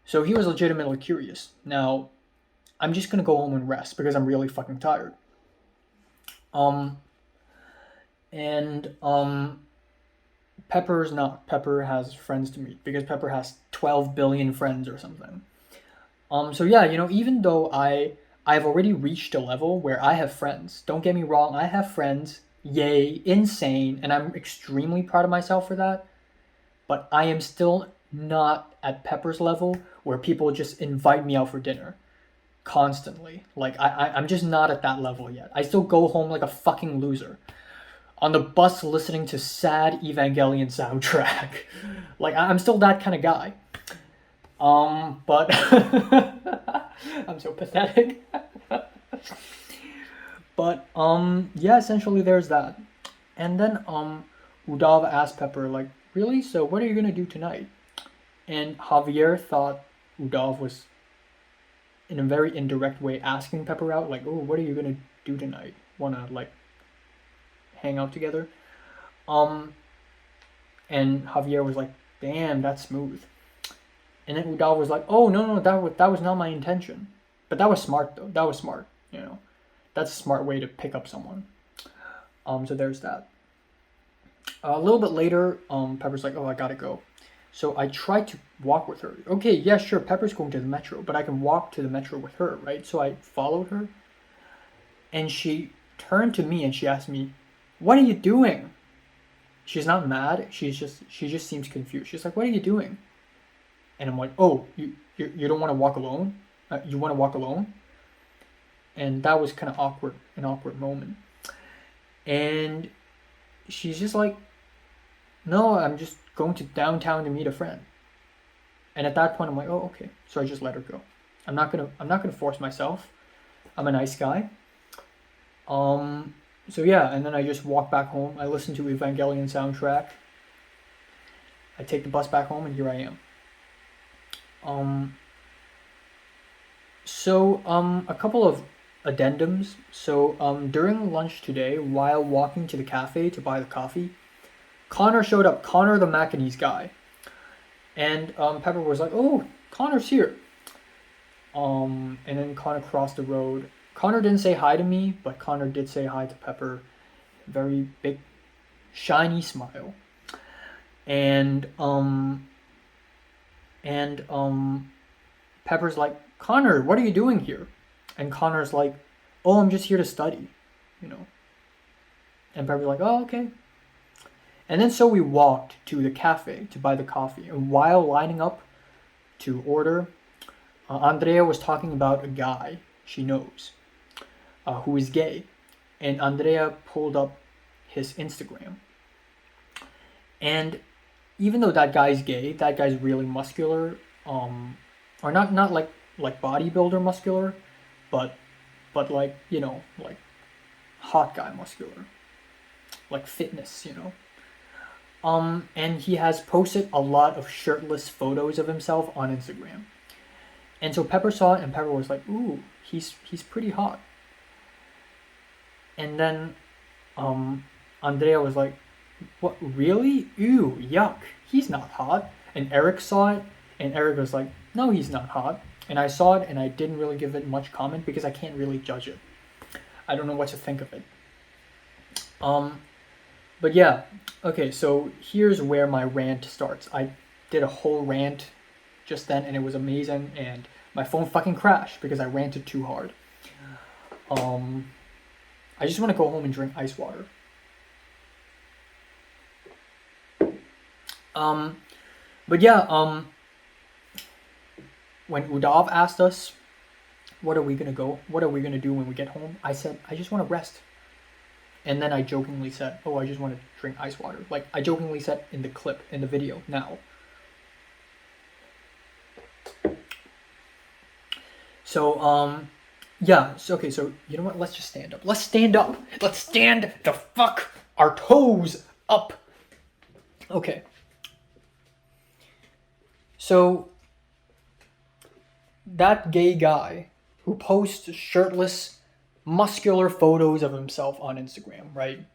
So he was legitimately curious. Now, I'm just gonna go home and rest because I'm really fucking tired. And Pepper's not. Pepper has friends to meet because Pepper has 12 billion friends or something. So yeah, even though I've already reached a level where I have friends. Don't get me wrong, I have friends. Yay, insane, and I'm extremely proud of myself for that. But I am still not at Pepper's level where people just invite me out for dinner constantly. Like I'm just not at that level yet. I still go home like a fucking loser on the bus listening to sad Evangelion soundtrack. Like I'm still that kind of guy. But I'm so pathetic. But yeah, essentially there's that. And then Udav asked Pepper like, "Really? So what are you gonna do tonight?" And Javier thought Udav was in a very indirect way asking Pepper out, like, "Oh, what are you gonna do tonight? Wanna like hang out together?" And Javier was like, "Damn, that's smooth." And then Udav was like, "Oh no, that was not my intention." But that was smart though. That was smart. That's a smart way to pick up someone. So there's that. A little bit later, Pepper's like, "Oh, I gotta go." So I tried to walk with her. Okay, yeah, sure, Pepper's going to the metro, but I can walk to the metro with her, right? So I followed her, and she turned to me and she asked me, "What are you doing?" She's not mad. She just seems confused. She's like, "What are you doing?" And I'm like, "Oh, you don't want to walk alone? You want to walk alone?" And that was kind of awkward, an awkward moment. And she's just like, "No, I'm just going to downtown to meet a friend." And at that point, I'm like, "Oh, okay." So I just let her go. I'm not gonna force myself. I'm a nice guy. So yeah, and then I just walk back home. I listen to Evangelion soundtrack. I take the bus back home, and here I am. A couple of addendums. So during lunch today, while walking to the cafe to buy the coffee, Connor showed up. Connor, the Macanese guy, and Pepper was like, "Oh, Connor's here." And then Connor crossed the road. Connor didn't say hi to me, but Connor did say hi to Pepper. Very big, shiny smile. And Pepper's like, "Connor, what are you doing here?" And Connor's like, "Oh, I'm just here to study, you know." And Pepper's like, "Oh, okay." And then so we walked to the cafe to buy the coffee. And while lining up to order, Andrea was talking about a guy she knows who is gay. And Andrea pulled up his Instagram. And even though that guy's gay, that guy's really muscular, or not like bodybuilder muscular, but like like hot guy muscular, like fitness. And he has posted a lot of shirtless photos of himself on Instagram. And so Pepper saw it, and Pepper was like, "Ooh, he's pretty hot." And then Andrea was like, "What, really? Ew, yuck. He's not hot." And Eric saw it, and Eric was like, "No, he's not hot." And I saw it, and I didn't really give it much comment because I can't really judge it. I don't know what to think of it. But yeah, okay, so here's where my rant starts. I did a whole rant just then, and it was amazing, and my phone fucking crashed because I ranted too hard. I just want to go home and drink ice water. But yeah, when Udav asked us, what are we gonna do when we get home? I said, I just want to rest. And then I jokingly said, "Oh, I just want to drink ice water." Like I jokingly said in the clip, in the video now. So, yeah, so, okay, so you know what? Let's just stand up. Let's stand up. Let's stand the fuck our toes up. Okay. So, that gay guy who posts shirtless, muscular photos of himself on Instagram, right?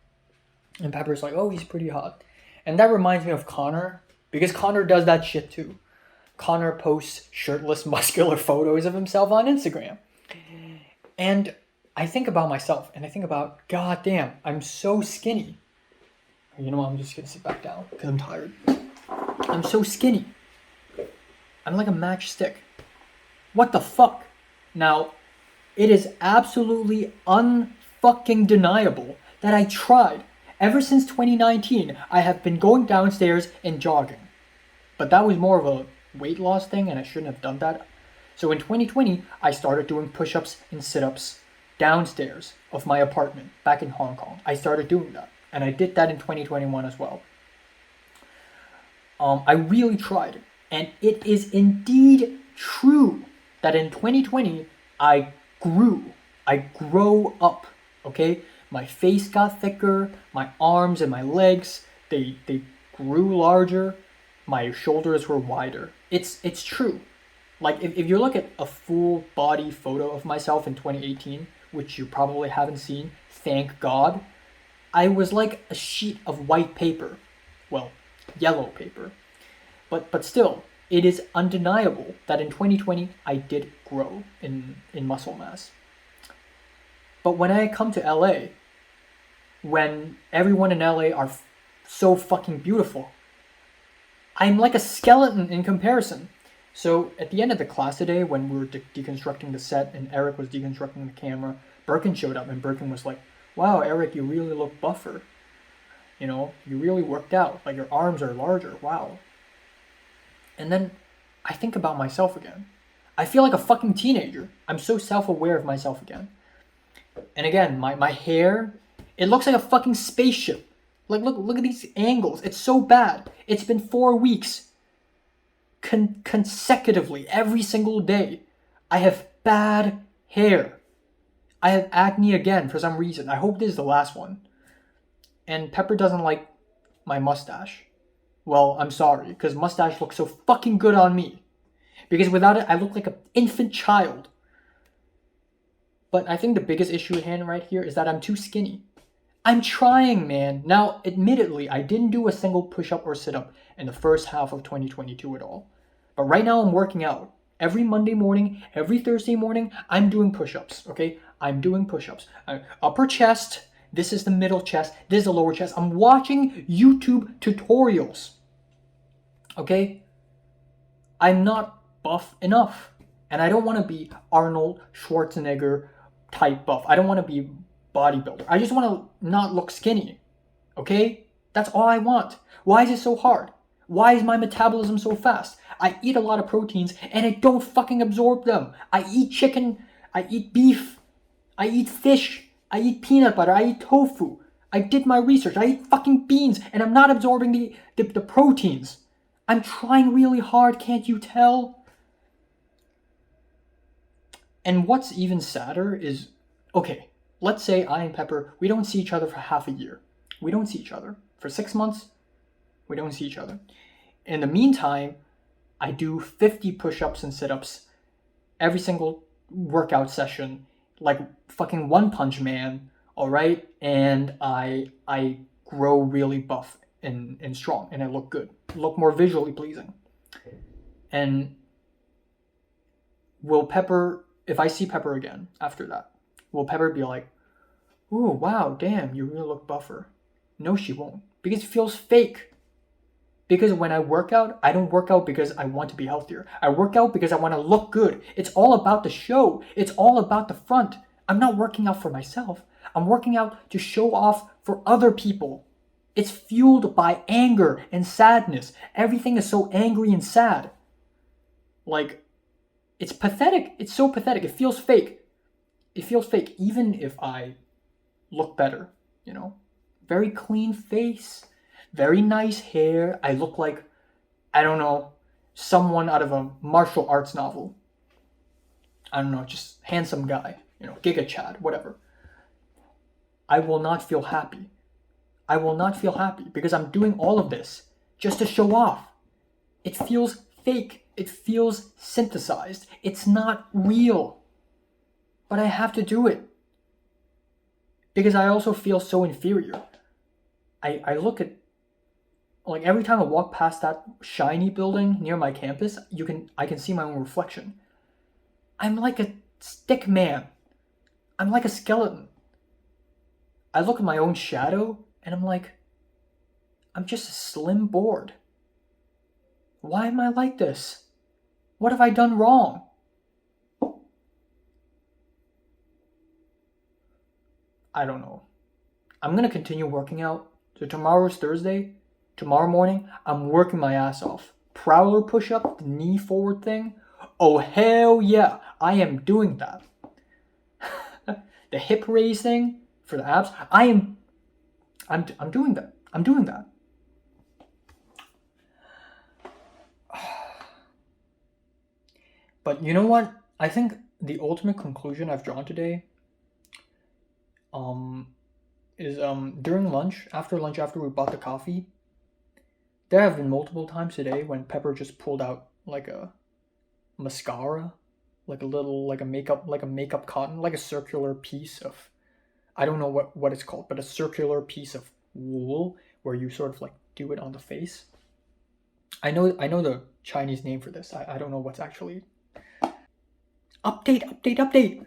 And Pepper's like, "Oh, he's pretty hot." And that reminds me of Connor, because Connor does that shit too. Connor posts shirtless, muscular photos of himself on Instagram. And I think about myself, and I think about, God damn, I'm so skinny. You know what, I'm just gonna sit back down, because I'm tired. I'm so skinny. I'm like a matchstick. What the fuck? Now, it is absolutely unfucking deniable that I tried. Ever since 2019, I have been going downstairs and jogging. But that was more of a weight loss thing, and I shouldn't have done that. So in 2020, I started doing push-ups and sit-ups downstairs of my apartment back in Hong Kong. I started doing that, and I did that in 2021 as well. I really tried, and it is indeed true that in 2020 I grow up. Okay, my face got thicker, my arms and my legs they grew larger, my shoulders were wider. It's true. Like if you look at a full body photo of myself in 2018, which you probably haven't seen, thank God, I was like a sheet of white paper. Well, yellow paper. But still, it is undeniable that in 2020 I did grow in muscle mass. But when I come to LA, when everyone in LA are so fucking beautiful, I'm like a skeleton in comparison. So at the end of the class today, when we were deconstructing the set and Eric was deconstructing the camera, Birkin showed up and Birkin was like, "Wow, Eric, you really look buffer. You know, you really worked out. Like your arms are larger. Wow." And then I think about myself again. I feel like a fucking teenager. I'm so self-aware of myself again. And again, my hair, it looks like a fucking spaceship. Like look at these angles. It's so bad. It's been 4 weeks consecutively every single day. I have bad hair. I have acne again for some reason. I hope this is the last one. And Pepper doesn't like my mustache. Well, I'm sorry, because mustache looks so fucking good on me. Because without it, I look like an infant child. But I think the biggest issue at hand right here is that I'm too skinny. I'm trying, man. Now, admittedly, I didn't do a single push-up or sit-up in the first half of 2022 at all. But right now, I'm working out. Every Monday morning, every Thursday morning, I'm doing push-ups, okay? I'm doing push-ups. Upper chest, this is the middle chest, this is the lower chest. I'm watching YouTube tutorials, okay? I'm not buff enough. And I don't want to be Arnold Schwarzenegger type buff. I don't want to be bodybuilder. I just want to not look skinny. Okay? That's all I want. Why is it so hard? Why is my metabolism so fast? I eat a lot of proteins and I don't fucking absorb them. I eat chicken, I eat beef, I eat fish, I eat peanut butter, I eat tofu. I did my research. I eat fucking beans and I'm not absorbing the proteins. I'm trying really hard, can't you tell? And what's even sadder is, okay, let's say I and Pepper, we don't see each other for half a year. We don't see each other. For 6 months, we don't see each other. In the meantime, I do 50 push-ups and sit-ups every single workout session, like fucking One Punch Man, all right? And I grow really buff and strong, and I look good. Look more visually pleasing. And will Pepper, if I see Pepper again after that, will Pepper be like, "Ooh, wow, damn, you really look buffer"? No, she won't. Because it feels fake. Because when I work out, I don't work out because I want to be healthier. I work out because I want to look good. It's all about the show. It's all about the front. I'm not working out for myself. I'm working out to show off for other people. It's fueled by anger and sadness. Everything is so angry and sad. Like, it's pathetic. It's so pathetic. It feels fake. It feels fake, even if I look better, you know? Very clean face, very nice hair. I look like, I don't know, someone out of a martial arts novel. I don't know, just handsome guy, you know, Giga Chad, whatever. I will not feel happy. I will not feel happy because I'm doing all of this just to show off. It feels fake. It feels synthesized. It's not real. But I have to do it. Because I also feel so inferior. I look at, like every time I walk past that shiny building near my campus, I can see my own reflection. I'm like a Stick man. I'm like a skeleton. I look at my own shadow and I'm like, I'm just a slim board. Why am I like this? What have I done wrong? I don't know. I'm gonna continue working out. So tomorrow's Thursday. Tomorrow morning, I'm working my ass off. Prowler push-up, the knee forward thing. Oh hell yeah, I am doing that. The hip raise thing for the abs. I'm doing that. I'm doing that. But you know what? I think the ultimate conclusion I've drawn today is during lunch, after we bought the coffee, there have been multiple times today when Pepper just pulled out like a mascara, like a makeup cotton, like a circular piece of, I don't know what it's called, but a circular piece of wool where you sort of like do it on the face. I know the Chinese name for this. I don't know what's actually update.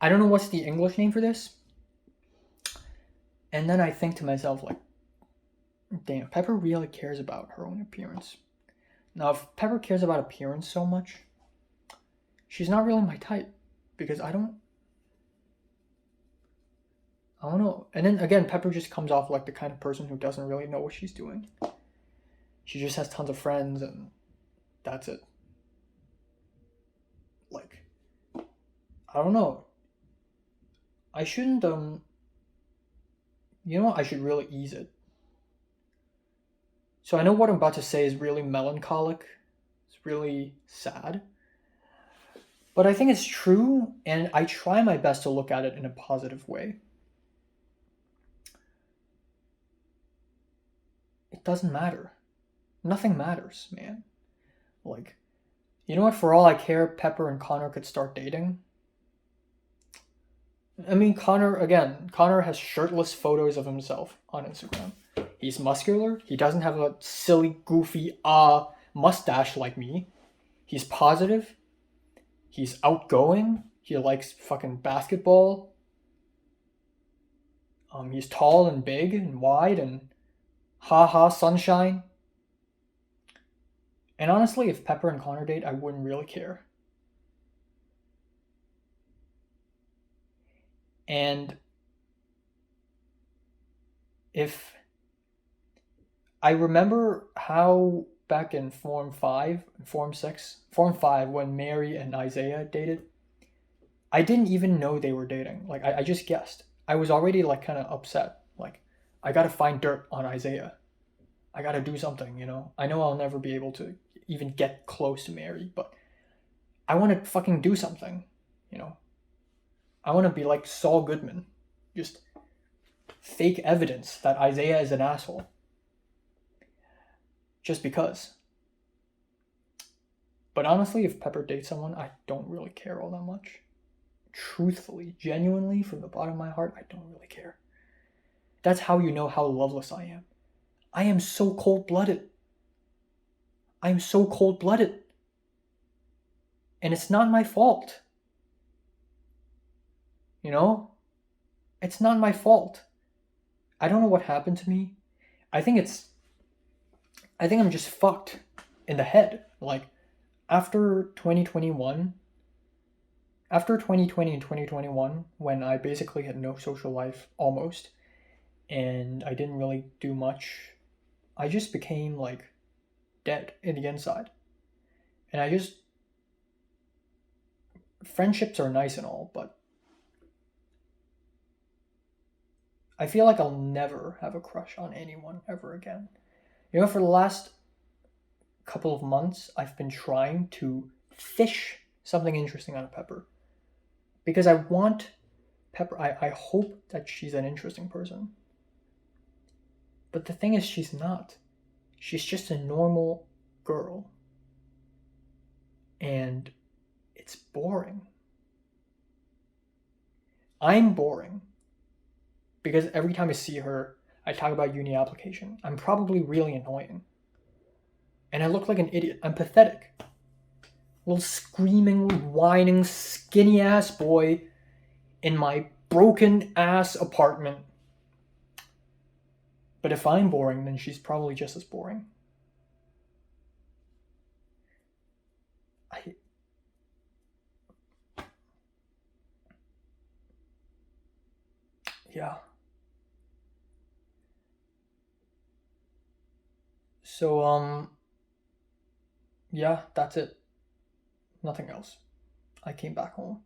I don't know what's the English name for this. And then I think to myself, like, damn, Pepper really cares about her own appearance. Now, if Pepper cares about appearance so much, she's not really my type. Because I don't know. And then again, Pepper just comes off like the kind of person who doesn't really know what she's doing. She just has tons of friends and that's it. Like, I don't know. I shouldn't, I should really ease it. So I know what I'm about to say is really melancholic. It's really sad. But I think it's true, and I try my best to look at it in a positive way. It doesn't matter. Nothing matters, man. Like, you know what? For all I care, Pepper and Connor could start dating. I mean, Connor has shirtless photos of himself on Instagram. He's muscular. He doesn't have a silly, goofy, mustache like me. He's positive. He's outgoing. He likes fucking basketball. He's tall and big and wide and sunshine. And honestly, if Pepper and Connor date, I wouldn't really care. And if I remember how back in Form 5, Form 5, when Mary and Isaiah dated, I didn't even know they were dating. Like, I just guessed. I was already, like, kind of upset. Like, I gotta find dirt on Isaiah. I gotta do something, I know I'll never be able to even get close to Mary, but I want to fucking do something, I want to be like Saul Goodman. Just fake evidence that Isaiah is an asshole. Just because. But honestly, if Pepper dates someone, I don't really care all that much. Truthfully, genuinely, from the bottom of my heart, I don't really care. That's how you know how loveless I am. I am so cold-blooded. I'm so cold-blooded. And it's not my fault. It's not my fault. I don't know what happened to me. I think I'm just fucked in the head. Like, after 2020 and 2021, when I basically had no social life, almost, and I didn't really do much, I just became, like, dead in the inside. And friendships are nice and all, but I feel like I'll never have a crush on anyone ever again. For the last couple of months, I've been trying to fish something interesting out of Pepper. Because I want Pepper, I hope that she's an interesting person. But the thing is, she's not. She's just a normal girl. And it's boring. I'm boring. Because every time I see her, I talk about uni application. I'm probably really annoying. And I look like an idiot. I'm pathetic. Little screaming, whining, skinny ass boy in my broken ass apartment. But if I'm boring, then she's probably just as boring. Yeah. So, yeah, that's it. Nothing else. I came back home.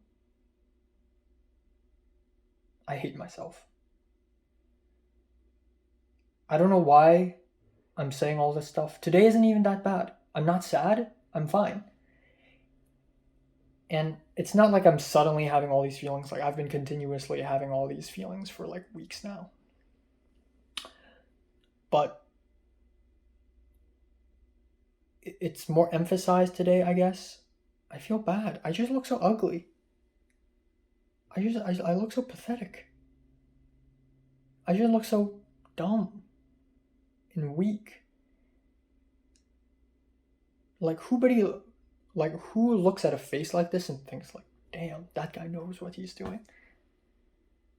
I hate myself. I don't know why I'm saying all this stuff. Today isn't even that bad. I'm not sad. I'm fine. And it's not like I'm suddenly having all these feelings. Like, I've been continuously having all these feelings for like weeks now. But it's more emphasized today, I guess. I feel bad. I just look so ugly. I look so pathetic. I just look so dumb and weak. Like, who looks at a face like this and thinks like, damn, that guy knows what he's doing?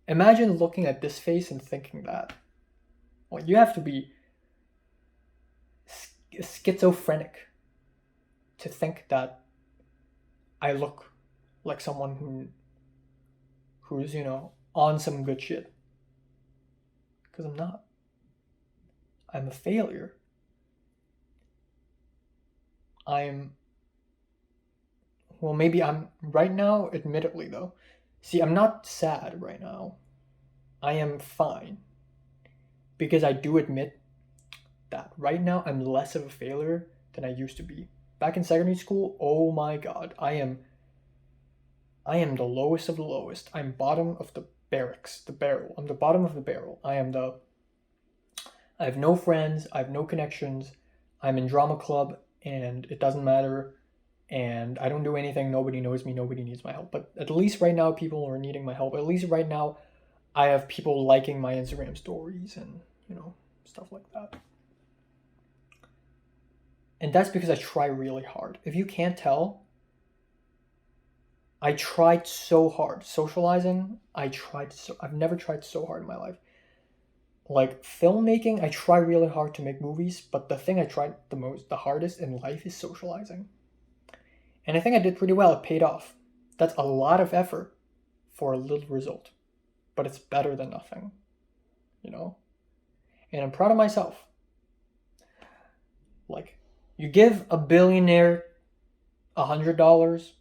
Imagine looking at this face and thinking that. Well, you have to be schizophrenic to think that I look like someone who's, on some good shit. Because I'm not. I'm a failure. Maybe I'm right now, admittedly though. See, I'm not sad right now. I am fine. Because I do admit that right now I'm less of a failure than I used to be. Back in secondary school, oh my god, I am the lowest of the lowest. I'm bottom of the barracks, the barrel. I'm the bottom of the barrel. I have no friends, I have no connections. I'm in drama club and it doesn't matter. And I don't do anything. Nobody knows me. Nobody needs my help. But at least right now, people are needing my help. At least right now, I have people liking my Instagram stories and, stuff like that. And that's because I try really hard. If you can't tell, I tried so hard. Socializing, I've never tried so hard in my life. Like filmmaking, I try really hard to make movies, but the thing I tried the hardest in life is socializing. And I think I did pretty well. It paid off. That's a lot of effort for a little result. But it's better than nothing. And I'm proud of myself. Like, you give a billionaire $100, it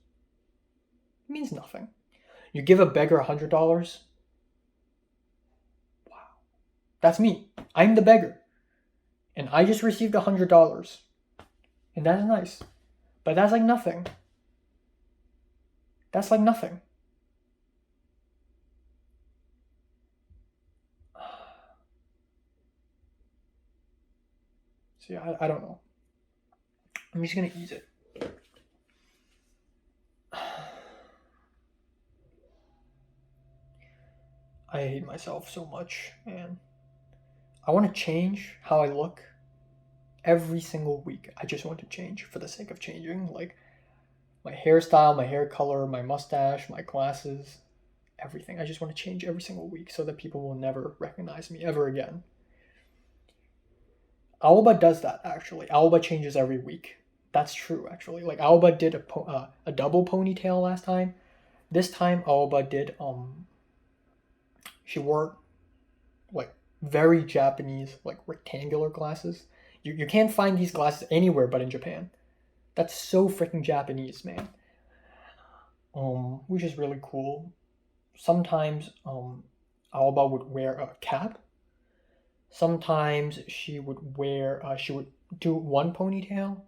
means nothing. You give a beggar $100, wow. That's me. I'm the beggar. And I just received $100. And that's nice. But that's like nothing. That's like nothing. See, I don't know. I'm just gonna ease it. I hate myself so much, man. I want to change how I look every single week. I just want to change for the sake of changing. Like, my hairstyle, my hair color, my mustache, my glasses, everything. I just want to change every single week so that people will never recognize me ever again. Aoba does that, actually. Aoba changes every week. That's true, actually. Like, Aoba did a double ponytail last time. This time, Aoba did, she wore, like, very Japanese, like, rectangular glasses. You can't find these glasses anywhere but in Japan. That's so freaking Japanese, man. Which is really cool. Sometimes, Aoba would wear a cap. Sometimes she would she would do one ponytail.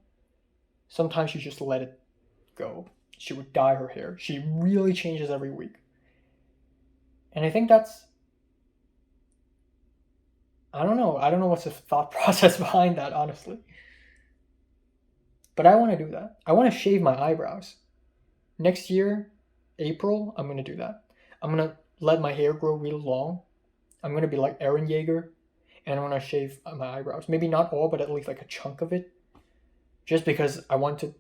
Sometimes she just let it go. She would dye her hair. She really changes every week. And I think that's, I don't know what's the thought process behind that, honestly. But I want to do that. I want to shave my eyebrows. Next year, April, I'm going to do that. I'm going to let my hair grow real long. I'm going to be like Eren Yeager. And I'm going to shave my eyebrows. Maybe not all, but at least like a chunk of it. Just because I want to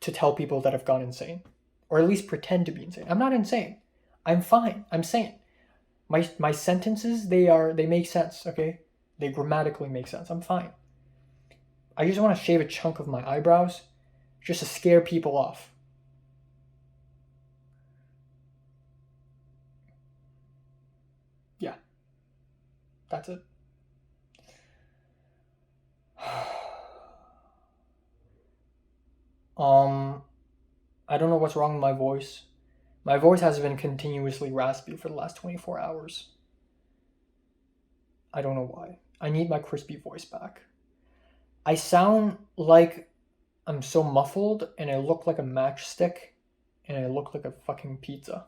to tell people that I've gone insane, or at least pretend to be insane. I'm not insane. I'm fine. I'm sane. My sentences, they make sense, okay? They grammatically make sense. I'm fine. I just want to shave a chunk of my eyebrows just to scare people off. Yeah. That's it. I don't know what's wrong with my voice. My voice has been continuously raspy for the last 24 hours. I don't know why. I need my crispy voice back. I sound like I'm so muffled, and I look like a matchstick, and I look like a fucking pizza.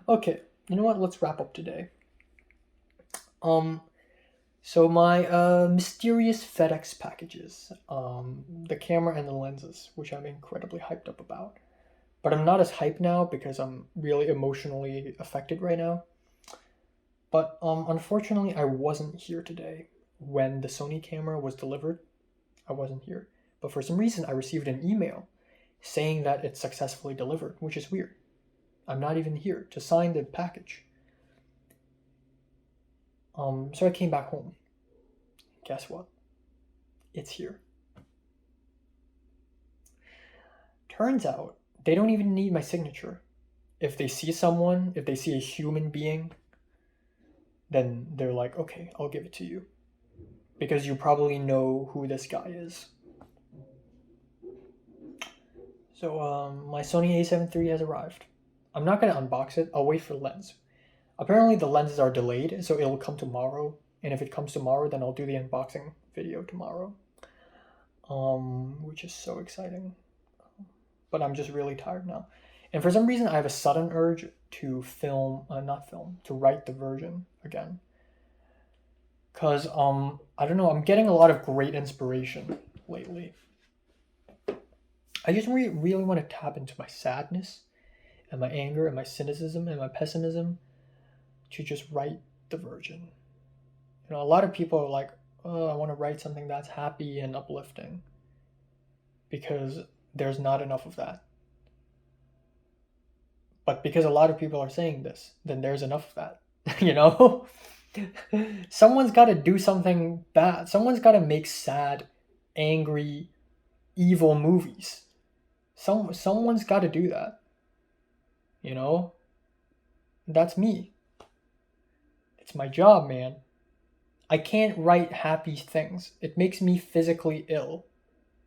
Okay, you know what? Let's wrap up today. So my mysterious FedEx packages, the camera and the lenses, which I'm incredibly hyped up about. But I'm not as hyped now because I'm really emotionally affected right now. But unfortunately, I wasn't here today when the Sony camera was delivered. I wasn't here. But for some reason, I received an email saying that it's successfully delivered, which is weird. I'm not even here to sign the package. So I came back home. Guess what? It's here. Turns out they don't even need my signature. If they see someone, if they see a human being, then they're like, okay, I'll give it to you. Because you probably know who this guy is. So my Sony a7 III has arrived. I'm not going to unbox it. I'll wait for the lens. Apparently the lenses are delayed, so it'll come tomorrow. And if it comes tomorrow, then I'll do the unboxing video tomorrow. Which is so exciting. But I'm just really tired now. And for some reason, I have a sudden urge to to write the version again. Because, I don't know, I'm getting a lot of great inspiration lately. I just really want to tap into my sadness and my anger and my cynicism and my pessimism to just write the version. You know, a lot of people are like, oh, I want to write something that's happy and uplifting. Because there's not enough of that. But because a lot of people are saying this, then there's enough of that. You know? Someone's got to do something bad. Someone's got to make sad, angry, evil movies. Someone's got to do that. You know? That's me. It's my job, man. I can't write happy things. It makes me physically ill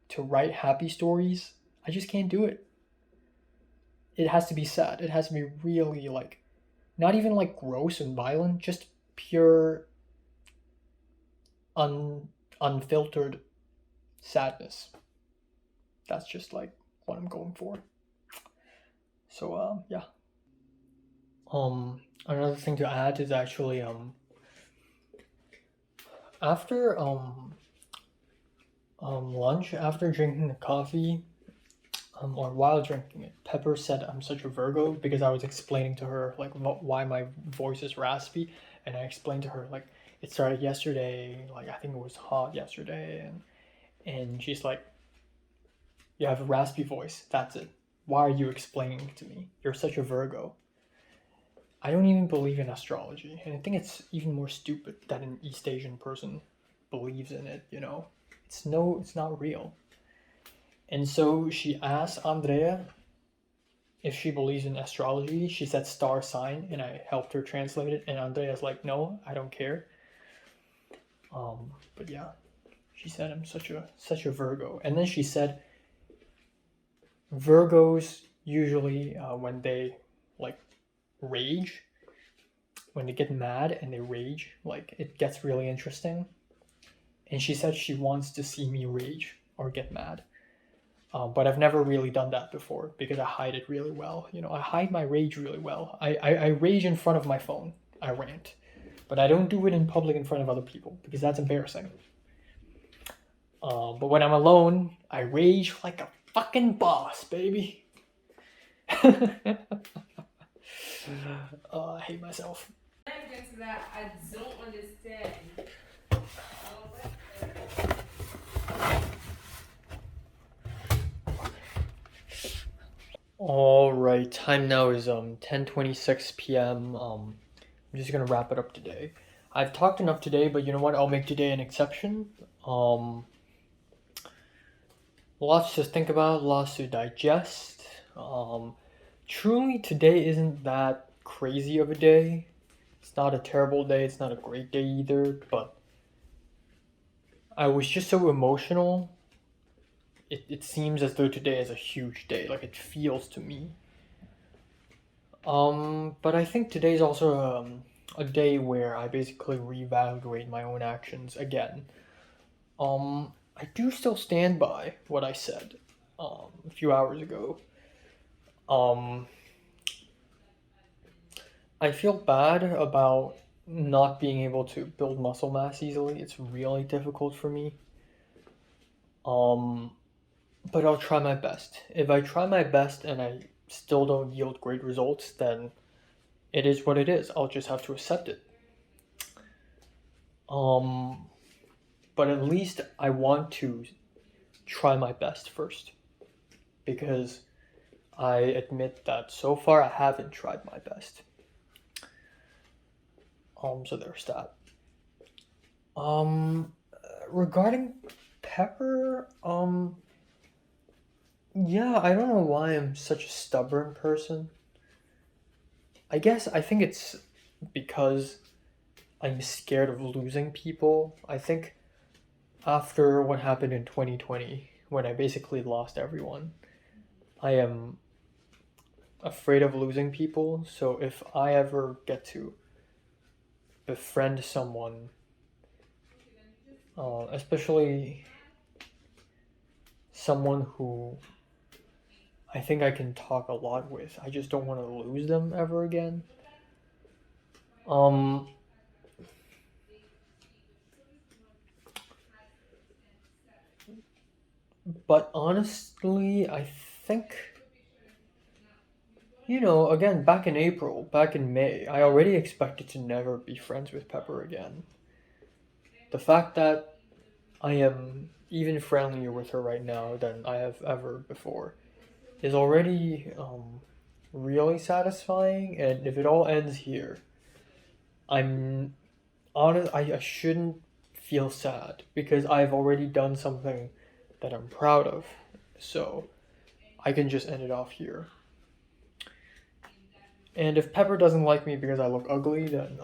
to write happy stories. I just can't do it. It has to be sad. It has to be really like, not even like gross and violent, just pure, unfiltered sadness. That's just like what I'm going for. So yeah. Another thing to add is actually after lunch, after drinking the coffee, or while drinking it, Pepper said I'm such a Virgo because I was explaining to her like why my voice is raspy, and I explained to her like it started yesterday, like I think it was hot yesterday, and she's like, you have a raspy voice, that's it. Why are you explaining it to me? You're such a Virgo. I don't even believe in astrology, and I think it's even more stupid that an East Asian person believes in it, you know? It's not real. And so she asked Andrea if she believes in astrology. She said star sign, and I helped her translate it, and Andrea's like, no, I don't care. But yeah, she said I'm such a Virgo. And then she said Virgos usually when they like rage, when they get mad and they rage, like it gets really interesting. And she said she wants to see me rage or get mad. But I've never really done that before because I hide it really well. You know, I hide my rage really well. I rage in front of my phone. I rant. But I don't do it in public in front of other people because that's embarrassing. But when I'm alone, I rage like a fucking boss, baby. I hate myself. Against that, I don't understand. All right, time now is 10:26 p.m. I'm just gonna wrap it up today. I've talked enough today, but you know what? I'll make today an exception. Lots to think about, lots to digest. Truly, today isn't that crazy of a day. It's not a terrible day. It's not a great day either. But I was just so emotional. It seems as though today is a huge day. Like it feels to me. But I think today's also a day where I basically reevaluate my own actions again. I do still stand by what I said a few hours ago. Um, I feel bad about not being able to build muscle mass easily. It's really difficult for me. Um, but I'll try my best. If I try my best and I still don't yield great results, then it is what it is. I'll just have to accept it. Um, but at least I want to try my best first because I admit that so far I haven't tried my best. So there's that. Regarding Pepper, yeah, I don't know why I'm such a stubborn person. I think it's because I'm scared of losing people. I think after what happened in 2020, when I basically lost everyone, I am afraid of losing people. So if I ever get to befriend someone, especially someone who I think I can talk a lot with, I just don't want to lose them ever again. Um, but honestly, I think, again, back in April, back in May, I already expected to never be friends with Pepper again. The fact that I am even friendlier with her right now than I have ever before is already really satisfying. And if it all ends here, I'm honest. I shouldn't feel sad because I've already done something that I'm proud of. So I can just end it off here. And if Pepper doesn't like me because I look ugly, then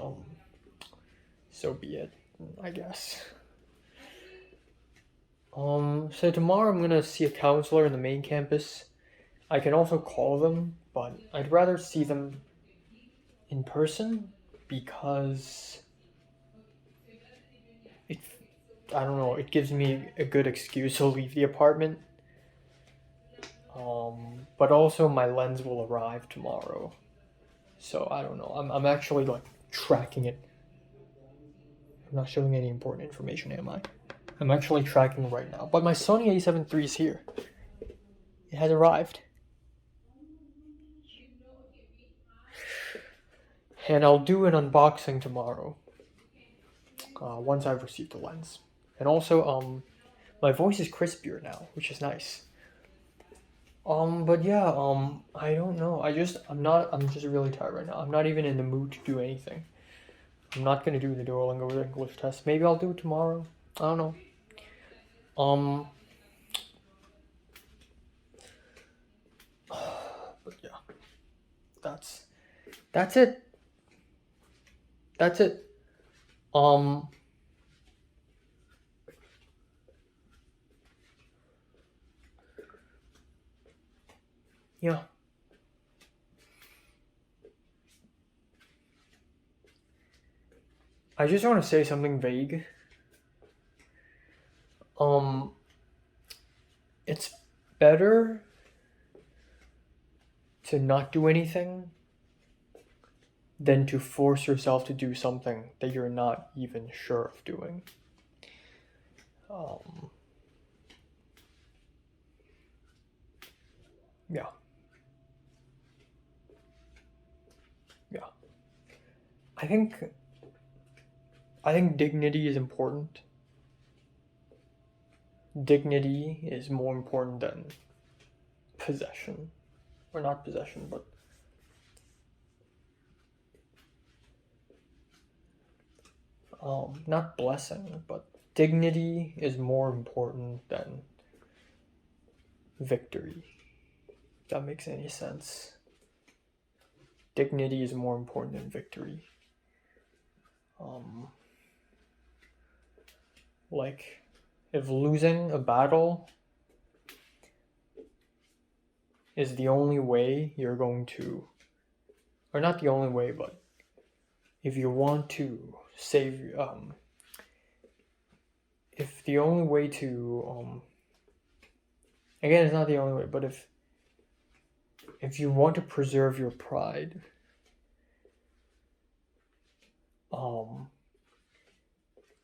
so be it, I guess. So tomorrow I'm gonna see a counselor in the main campus. I can also call them, but I'd rather see them in person because it, I don't know, it gives me a good excuse to leave the apartment. But also my lens will arrive tomorrow, so I don't know. I'm actually like tracking it. I'm not showing any important information, am I? I'm actually tracking right now. But my Sony A7 III is here. It has arrived. And I'll do an unboxing tomorrow. Once I've received the lens. And also, my voice is crispier now, which is nice. But yeah, I don't know. I'm just really tired right now. I'm not even in the mood to do anything. I'm not gonna do the Duolingo English test. Maybe I'll do it tomorrow. I don't know. Um, but yeah, that's that's it. That's it. Um, yeah. I just want to say something vague. Um, it's better to not do anything than to force yourself to do something that you're not even sure of doing. Um, yeah. Yeah. I think dignity is important. Dignity is more important than possession. Or not possession, but not blessing, but dignity is more important than victory. If that makes any sense. Dignity is more important than victory. Like, if losing a battle is the only way you're going to, or not the only way, but if you want to save, if the only way to, again, it's not the only way, but if you want to preserve your pride,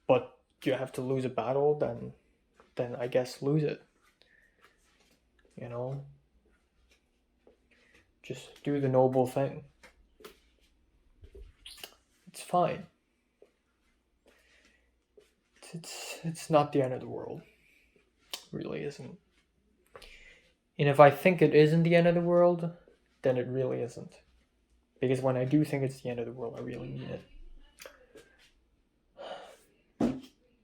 but you have to lose a battle, then I guess lose it. You know? Just do the noble thing. It's fine. It's not the end of the world. It really isn't. And if I think it isn't the end of the world, then it really isn't. Because when I do think it's the end of the world, I really mean it.